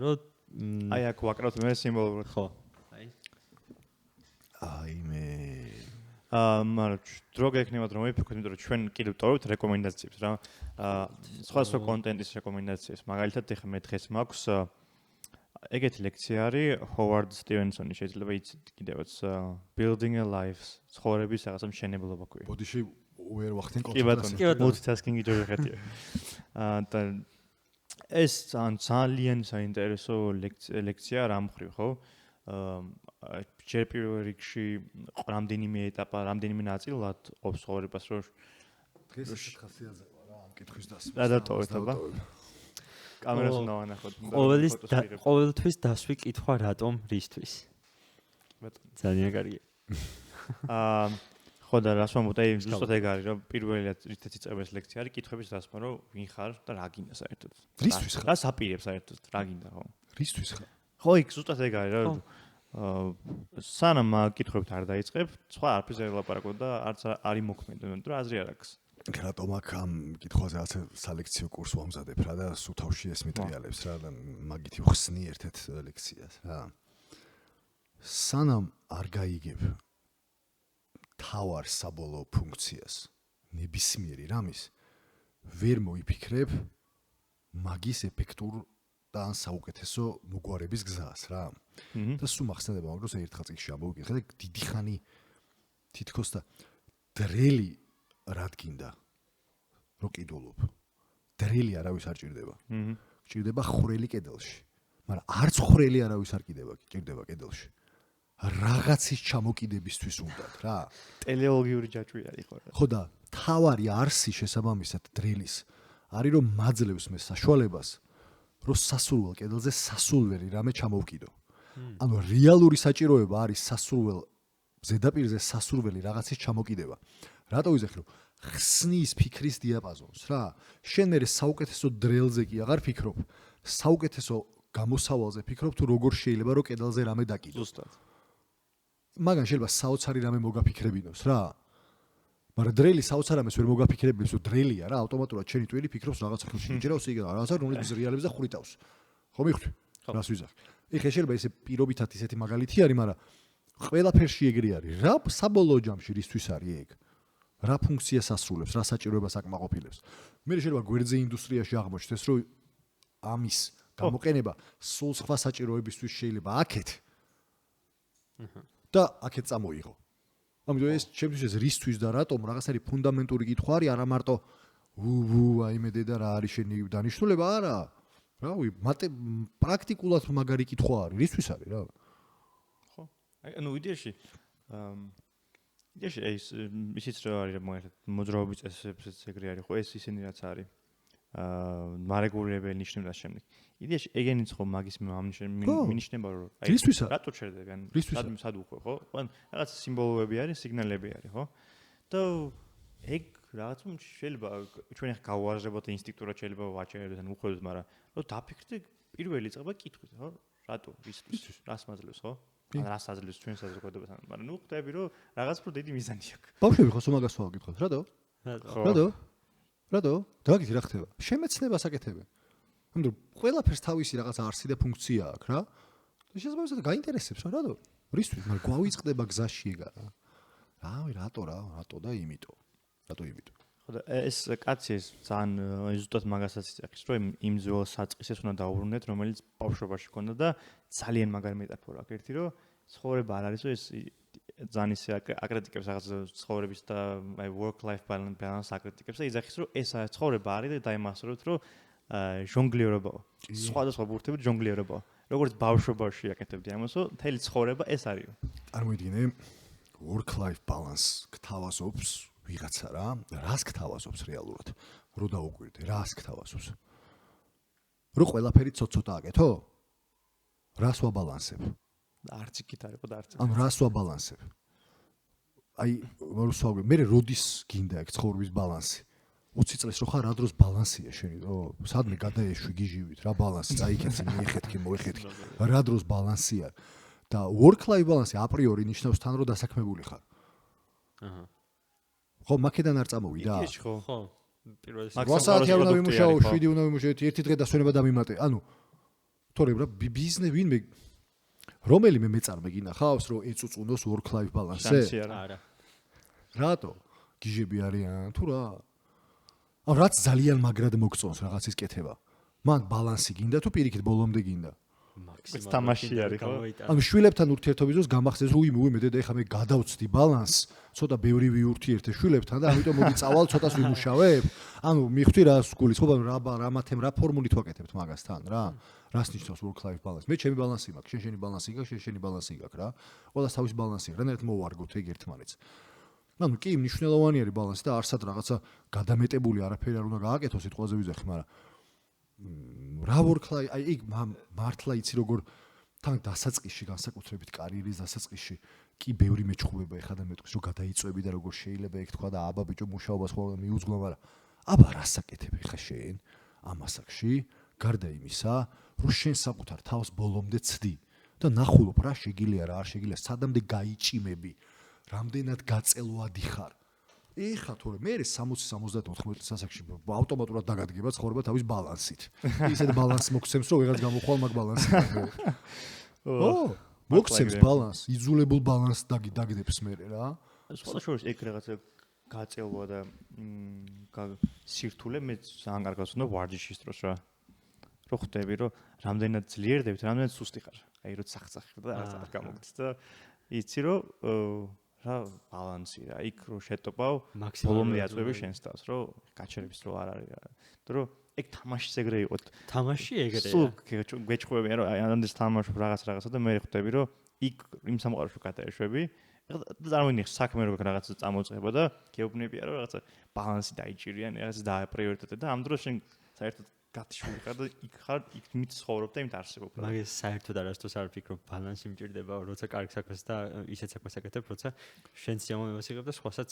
რომ აი აქ ვაკრავთ მე სიმბოლურად. ხო. აი მე მაგრამ დრო გექნებათ რომ ვიფიქროთ, იმიტომ რომ ჩვენ კიდევ ტოვებთ რეკომენდაციებს რა. სხვა კონტენტის რეკომენდაციებს. მაგალითად ეხლა მე დღეს მაქვს ეგეთი ლექცია არის ჰოვარდ სტივენსონის, შეიძლება იცით კიდევაც Building a Life, ცხოვრების რაღაცა მშენებლობა ქვია. ბოდიში ვერ ვახდენ კონცენტრაციას. multitasking-ი ჯერ ხეთია. და ეს ძალიან საინტერესო ლექცია რა მხრივ ხო? ჯერ პირველ რიგში რამდენიმე ეტაპა, რამდენიმე ნაწილად ყოფს ცხოვრებას, რომ დღეს ეს ხასიათზე ვარ რა, ამ კითხვის დასმის. რა დატოვეთ აბა? კამერას უნდა ვანახოთ. ყოველთვის დასვი კითხვა რატომ, რისთვის? ძალიან კარგია. ხო და რას ვამბობ, აი ზუსტად ეგ არის, რომ პირველად რითაც იწყება ეს ლექცია არის კითხების დასმა, რომ ვინ ხარ და რა გინდა საერთოდ. რისთვის ხარ? რას აპირებ საერთოდ, რა გინდა ხო? რისთვის ხარ? ხო, იქ ზუსტად ეგ არის, რომ სანამ კითხვებით არ დაიწყებ, სხვა არაფერს არ ელაპარაკო და არც არ იმოქმედო, იმიტომ რომ აზრი არ აქვს. რატომ აქ ამ კითხვაზე რაც სალექციო კურს ვამზადებ რა და სულ თავში ეს მეტრიალებს რა და მაგით ვხსნი ერთ-ერთ ლექციას რა. სანამ არ გაიგებ თავარ საბოლოო ფუნქციას ნებისმიერი რამის ვერ მოიფიქრებ მაგის ეფექტურ და ან საუკეთესო მოგვარების გზას რა. და სულ მახსენდება მაგრამ ერთხელ წიგნში ამოვიკითხე და დიდი ხანი თითქოს და დრელი რად გინდა რო კიდულობ. დრელი არავის არ ჭირდება. ჭირდება ხვრელი კედელში. მაგრამ არც ხვრელი არავის არ ჭირდება კედელში. რაღაცის ჩამოკიდებისთვის უნდათ რა. ტელეოლოგიური ჯაჭვი არის ხო რა. ხო და თავარი არსი შესაბამისად დრილის არის რომ მაძლევს მე საშუალებას რომ სასურველ კედელზე სასულველი რამე ჩამოვკიდო. ანუ რეალური საჭიროება არის სასურველ ზედაპირზე სასურველი რაღაცის ჩამოკიდება. რატო ვიზახი რომ ხსნის ფიქრის დიაპაზონს რა. შენ მე საუკეთესო დრელზე კი აღარ ფიქრობ, საუკეთესო გამოსავალზე ფიქრობ თუ როგორ შეიძლება რომ კედელზე რამე დაკიდო. ზუსტად. მაგან შეიძლება საოცარი რამე მოგაფიქრებინოს რა. მაგრამ დრელი საოცარ რამეს ვერ მოგაფიქრებინოს, რომ დრელია რა, ავტომატურად შენი ტვინი ფიქრობს რაღაცა ხელში იჭერავს იგივე რაღაცა რომელიც ზრიალებს და ხვრიტავს. ხო მიხვდი? რას ვიზახი? ეხლა შეიძლება ესე პირობითად ისეთი მაგალითი არის, მაგრამ ყველაფერში ეგრე არის. რა საბოლოო ჯამში რისთვის არის ეგ? რა ფუნქციას ასრულებს, რა საჭიროებას აკმაყოფილებს. მე შეიძლება გვერდზე ინდუსტრიაში აღმოჩნდეს, რომ ამის გამოყენება სულ სხვა საჭიროებისთვის შეიძლება აქეთ. და აქეთ წამოიღო. ამიტომ ეს ჩემთვის ეს რისთვის და რატომ რაღაც არის ფუნდამენტური კითხვა არის, არა მარტო აიმე დედა რა არის შენი დანიშნულება, არა. რავი, პრაქტიკულად მაგარი კითხვა არის, რისთვის არის რა. ხო. ანუ იდეაში ისიც რა არის მოერთ მოძრაობის წესებიც ეგრე არის ხო ეს ისინი რაც არის მარეგულირებელი ნიშნებდა შემდეგ. იდეაში ეგენიც ხო მაგის მინიშნება რომ რატო ჩერდები ან სად უხვე ხო? ან რაღაც სიმბოლოები არის, სიგნალები არის ხო? და ეგ რაღაც შეიძლება ჩვენ ახლა გავუაზრებოთ ინსტინქტურად შეიძლება ვაჩერდეთ ან უხვევდეთ, მაგრამ რომ დაფიქრდე პირველი წება კითხვით ხო? რატო ისთვის რას მაძლევს ხო? ან რას აძლევს ჩვენ საზოგადოებასთან, მაგრამ ნუ ხვდები რომ რაღაც უფრო დიდი მიზანი აქვს. ბავშვები ხო მაგას ვავალ გითხოთ, რატო? დაგიგი რა ხდება? შემეცნებას აკეთებენ. ამიტომ ყველაფერს თავისი რაღაც არსი და ფუნქცია აქვს რა. და შესაძლოა გაინტერესებს რა, რატო? რისთვის? მაგრამ გვავიწყდება გზაში ეგ არა. რატო და იმიტომ. ხო და ეს კაცი ეს ძალიან ზუსტად მაგასაც იწახის, რომ იმ ძველ საწყისეს უნდა დაუბრუნდეთ, რომელიც ბავშვობაში ქონდა და ძალიან მაგარი მეტაფორა აქვს. ერთი რომ ცხოვრება არ არის, რომ ეს ძალიან ისე აკრიტიკებს რაღაც ცხოვრების და work life balance აკრიტიკებს და იძახის, რომ ეს ცხოვრება არის და დაიმახსოვროთ, რომ ჟონგლირებაა. სხვადასხვა ბურთებით ჟონგლირებაა. როგორც ბავშვობაში აკეთებდი ამას, რომ მთელი ცხოვრება ეს არის. წარმოიდგინე work life balance გთავაზობს ვიღაცა რა, რას გთავაზობს რეალურად? რო დაუკვირდე, რას გთავაზობს? რო ყველაფერი ცოტ-ცოტა აკეთო? რას ვაბალანსებ? არც იქით არის, ხო და არც. ანუ რას ვაბალანსებ? აი, ვარუსავები, მე როდის გინდა ეგ ცხოვრების ბალანსი? 20 წელს რო ხარ, რა დროს ბალანსია შენი? სადმე გადაეშვი გიჟივით, რა ბალანსი? წაიქეცი, მიეხეთქი, მოეხეთქი. რა დროს ბალანსია? და work life balance აპრიორი ნიშნავს თან რომ დასაქმებული ხარ. აჰა. ხო, მაქედან არ წამოვიდა? ხო. პირველი 8 საათი უნდა ვიმუშაო, 7 უნდა ვიმუშაო, ერთი დღე დასვენება დამიმატე. ანუ თორემ რა ბიზნეს ვინმე რომელიმე მეწარმე გინახავს რომ ეწუწუნოს work life balance-ზე? არა. რატო? გიჟები არიან თუ რა? ან რაც ძალიან მაგრად მოგწონს რაღაცის კეთება. მან ბალანსი გინდა თუ პირიქით ბოლომდე გინდა? მაქსიმალურად თამაში არის ხო? ანუ შვილებთან ურთიერთობის დროს გამახსენს რომ მე დედა ეხლა მე გადავწდი ბალანსს, ცოტა ბევრი ვიურთიერთე შვილებთან და ამიტომ მოდი წავალ ცოტას ვიმუშავებ. ანუ მიხვდი რა გულისხმობა რა მათემ რა ფორმულით ვაკეთებთ მაგასთან რა? რას ნიშნავს work life balance? მე ჩემი ბალანსი მაქვს, შენი ბალანსი გაქვს, შენი ბალანსი გაქვს რა. ყველას თავის ბალანსი აქვს, რანაირად მოვარგოთ ეგ ერთმანეთს. ანუ კი მნიშვნელოვანი არის ბალანსი და არსად რაღაცა გადამეტებული არაფერი არ უნდა გააკეთო სიტყვაზე ვიზახი, მაგრამ რა work life, აი იქ მართლა იცი როგორ თან დასაწყისში განსაკუთრებით კარიერის დასაწყისში კი ბევრი მეჩხუბება ეხლა და მეტყვის რომ გადაიწვევი და როგორ შეიძლება ეგ თქვა და აბა ბიჭო მუშაობას ხოლმე მიუძღვნა, მაგრამ აბა რას აკეთებ ეხლა შენ ამ ასაკში გარდა იმისა რომ შენ საკუთარ თავს ბოლომდე ცდი და ნახულობ რა შეგიძლია რა არ შეგიძლია სადამდე გაიჭიმები რამდენად გაწელვადი ხარ ეხლა თორე მე 60-74 წელსაკში ავტომატურად დაგადგება ცხოვრება თავის ბალანსით. ისეთ ბალანსს მოგცემს რომ ვიღაც გამოხვალ მაგ ბალანსს. მოგცემს ბალანსს, იძულებულ ბალანსს დაგდებს მე რა. სხვადასხვა ეგ რაღაცა გაწელვა და სირთულე მე ძალიან კარგად უნდა ვარჯიშის დროს რა. რო ხვდები რომ რამდენად ძლიერდებთ, რამდენად სუსტი ხარ. აი რო სახსახი და რაღაც არ გამოგდის და იცი რომ რა ბალანსი რა იქ რო შეტოპავ ბოლომდე აწვევი შენს თავს რომ გაჩერების რო არ არის რა და რომ ეგ თამაშის ეგრე იყოთ თამაში ეგრეა სულ გვეჭხვევია რომ აი ამდენს თამაშობ რაღაცა და მე ხვდები რომ იქ იმ სამყაროში გადაეშვები წარმოიდგინე საქმე რო რაღაცა წამოწყება და გეუბნებია რომ რაღაცა ბალანსი დაიჭირიან რაღაცა დააპრიორიტეტე და ამ დროს შენ საერთოდ გათიშული ხარ და იქ ხარ იქ მიცხოვრობ და იმით არსებობ რა მაგის საერთოდ არასდროს არ ვფიქრობ ბალანსი მჭირდება როცა კარგ საქმეს და ისეთ საქმეს აკეთებ როცა შენ სიამოვნებას იღებ და სხვასაც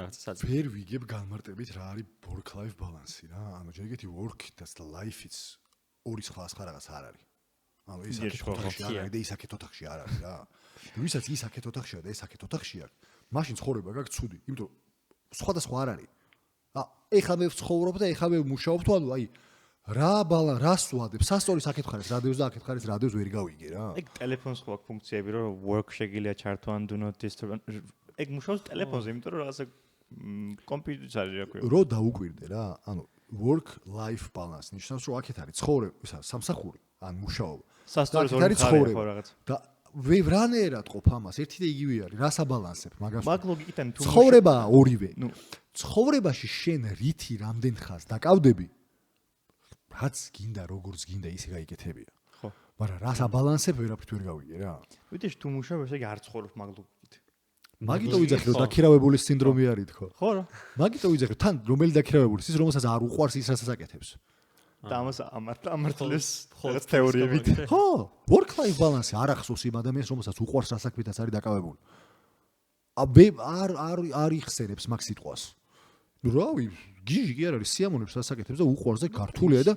რაღაცას ვერ ვიგებ განმარტებით რა არის work life balance რა ანუ ჯერ ეგეთი work და life-იც ორი სხვა რაღაც არ არის ანუ ის ოთახში არ არის და ის აქეთ ოთახში არ არის რა ვისაც ის აქეთ ოთახშია და ეს აქეთ ოთახში არის მაშინ ცხოვრება გაქვს ცუდი იმიტომ სხვადასხვა არ არის ეხლა მე ვცხოვრობ და ეხლა მე ვმუშაობ თუ ანუ აი რას ვადებ? სასტორის აქეთ ხარეს, რადიოს და აქეთ ხარეს, რადიოს ვერ გავიგე რა. ეგ ტელეფონს ხო აქვს ფუნქციები, რომ work შეგიძლია ჩართო ან do not disturb. ეგ მუშაობს ტელეფონზე, იმიტომ რომ რაღაცა კომპიუტერიც არის რა ქვია. რო დაუკვირდე რა, ანუ work life balance ნიშნავს, რომ აქეთ არის ცხოვრება, სამსახური, ან მუშაობა. სასტორის ორი ხარი ხო რაღაც. და ვევრანერად ყოფ ამას, ერთი და იგივე არის, რას აბალანსებ მაგას. მაგ ლოგიკიდან თუ ცხოვრებაა ორივე. ნუ ცხოვრებაში შენ რითი რამდენ ხანს დაკავდები? რაც გინდა როგორც გინდა ისე გაიკეთებია. ხო. მაგრამ რას აბალანსებ ვერაფრით ვერ გავიგე რა. ვიდეში თუ მუშაობ ესე იგი არ ცხოვრობ მაგ ლოგიკით. მაგიტო ვიძახი რომ დაქირავებული სინდრომი არის თქო. ხო რა. მაგიტო ვიძახი თან რომელი დაქირავებული ის რომელსაც არ უყვარს ის რასაც აკეთებს. და ამას ამართლებს ხოლმე თეორიებით. ხო, work life balance არ ახსოვს იმ ადამიანს რომელსაც უყვარს რასაქმედაც არის დაკავებული. არ იხსენებს მაგ სიტყვას. ნუ რავი, გიჟი კი არ არის სიამოვნებს რასაკეთებს და უყვარს და ქართულია და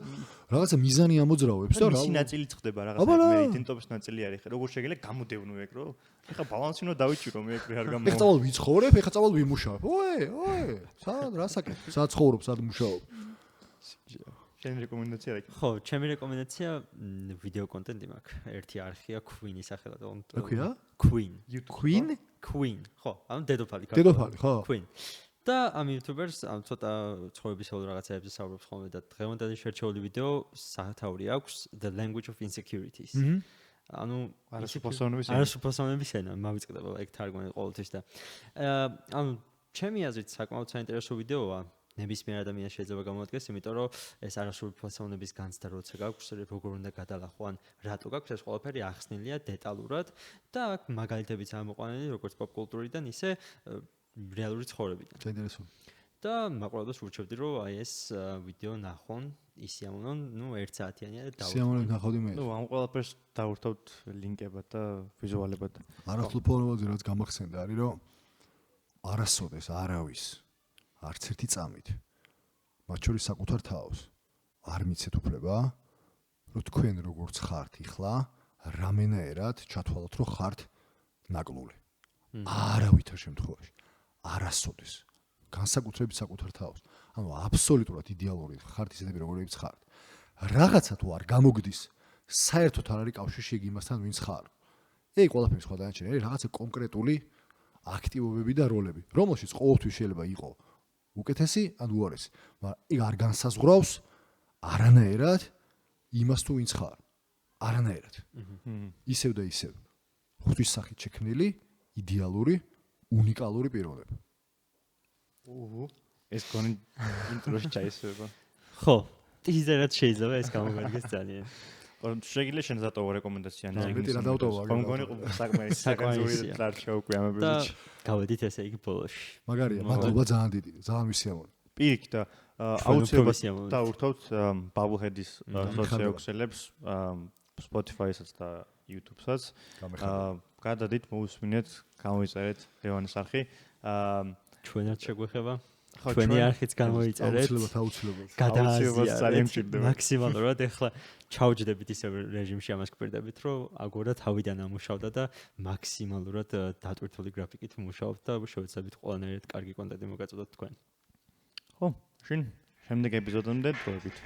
რაღაცა მიზანი ამოძრავებს და რა. მისი ნაწილი წხდება რაღაცა მე იდენტობის ნაწილი არის. როგორ შეიძლება გამოდევნო ეგ რო? ეხა ბალანსი უნდა დავიჭირო მე ეგ არ გამო. ეხა წავალ ვიცხოვრებ, ეხა წავალ ვიმუშავებ. ოე, სად რასაკეთებ? სად ცხოვრობ, სად მუშაობ? ჩემი რეკომენდაცია რა? ხო, ჩემი რეკომენდაცია ვიდეო კონტენტი მაქვს. ერთი არხია Queen-ის სახელად. აქვია? Queen? ხო, ანუ დედოფალი. დედოფალი, ხო. Queen. და ამ YouTubers ამ ცოტა ცხოვრებისეულ რაღაცებზე საუბრობს ხოლმე და დღევანდელი შერჩეული ვიდეო სათაური აქვს The Language of Insecurities. ანუ არასრულფასოვნების ენა, მავიწყდება ეგ თარგმანი ყოველთვის და ანუ ჩემი აზრით საკმაოდ საინტერესო ვიდეოა. ნებისმიერ ადამიანს შეიძლება გამოადგეს, იმიტომ რომ ეს არასრულფასოვნების განცდა როცა გაქვს, როგორ უნდა გადალახო, ან რატო გაქვს ეს ყველაფერი ახსნილია დეტალურად და აქ მაგალითებიც ამოყვანილი როგორც პოპკულტურიდან, ისე რეალური ცხოვრებიდან. საინტერესო. და მაყურებელს ვურჩევდი, რომ აი ეს ვიდეო ნახონ, ისიამოვნონ, ნუ 1 საათიანია და დავუწყო. სიამოვნებით ნახავდი მე. ნუ ამ ყველაფერს დავურთავთ ლინკებად და ვიზუალებად. არასრულფასოვნებაზე რაც გამახსენდა არის, რომ არასოდეს არავის არც ერთი წამით მათ შორის საკუთარ თავს არ მიცეთ უფლება რომ თქვენ როგორც ხართ იხლა რამენაერად ჩათვალოთ რომ ხართ ნაკლული არავითარ შემთხვევაში არასოდეს განსაკუთრებით საკუთარ თავს ანუ აბსოლუტურად იდეალური ხართ ისეთები როგორიც ხართ რაღაცა თუ არ გამოგდის საერთოდ არ არის კავშირი ეგ იმასთან ვინც ხარ ეგ ყველაფერი სხვა დანარჩენი არის რაღაცა კონკრეტული აქტივობები და როლები რომელშიც ყოველთვის შეიძლება იყოს უკეთესი ან უარესი, მაგრამ იქ არ განსაზღვრავს არანაირად იმას თუ ვინც ხარ. არანაირად. ისევ და ისევ. ღვთის სახით შექმნილი, იდეალური, უნიკალური პიროვნება. ეს კონი ინტროში ჩაისვება. ხო, ტიზერად შეიძლება ეს გამოგადგეს ძალიან. შეგიძლია შენ დატოვო რეკომენდაცია მეტი რა დავტოვა. კონგონი საკმაოდ დარჩა უკვე ამ ეპიზოდში. გავედით ესე იგი ბოლოში. მაგარია, მადლობა ძალიან დიდი, ძალიან ვისიამოვნე. პირიქით და აუცილებლად დავურთავთ Bubblehead-ის სოციოქსელებს Spotify-საც და YouTube-საც. გადადით, მოусმინეთ, გამოიწერეთ ლევანის არხი. ჩვენაც შეგვეხება. ჩვენი არხიც გამოიწერეთ. აუცილებლად. გადააზიარეთ. მაქსიმალურად ეხლა ჩავჯდებით ისე რეჟიმში ამას გვერდებით, რომ აგორა თავიდან ამუშავდა და მაქსიმალურად დატვირთული გრაფიკით მუშაობთ და შევეცდებით ყველანაირად კარგი კონტენტი მოგაწოდოთ თქვენ. ხო, შენ შემდეგ ეპიზოდამდე დროებით.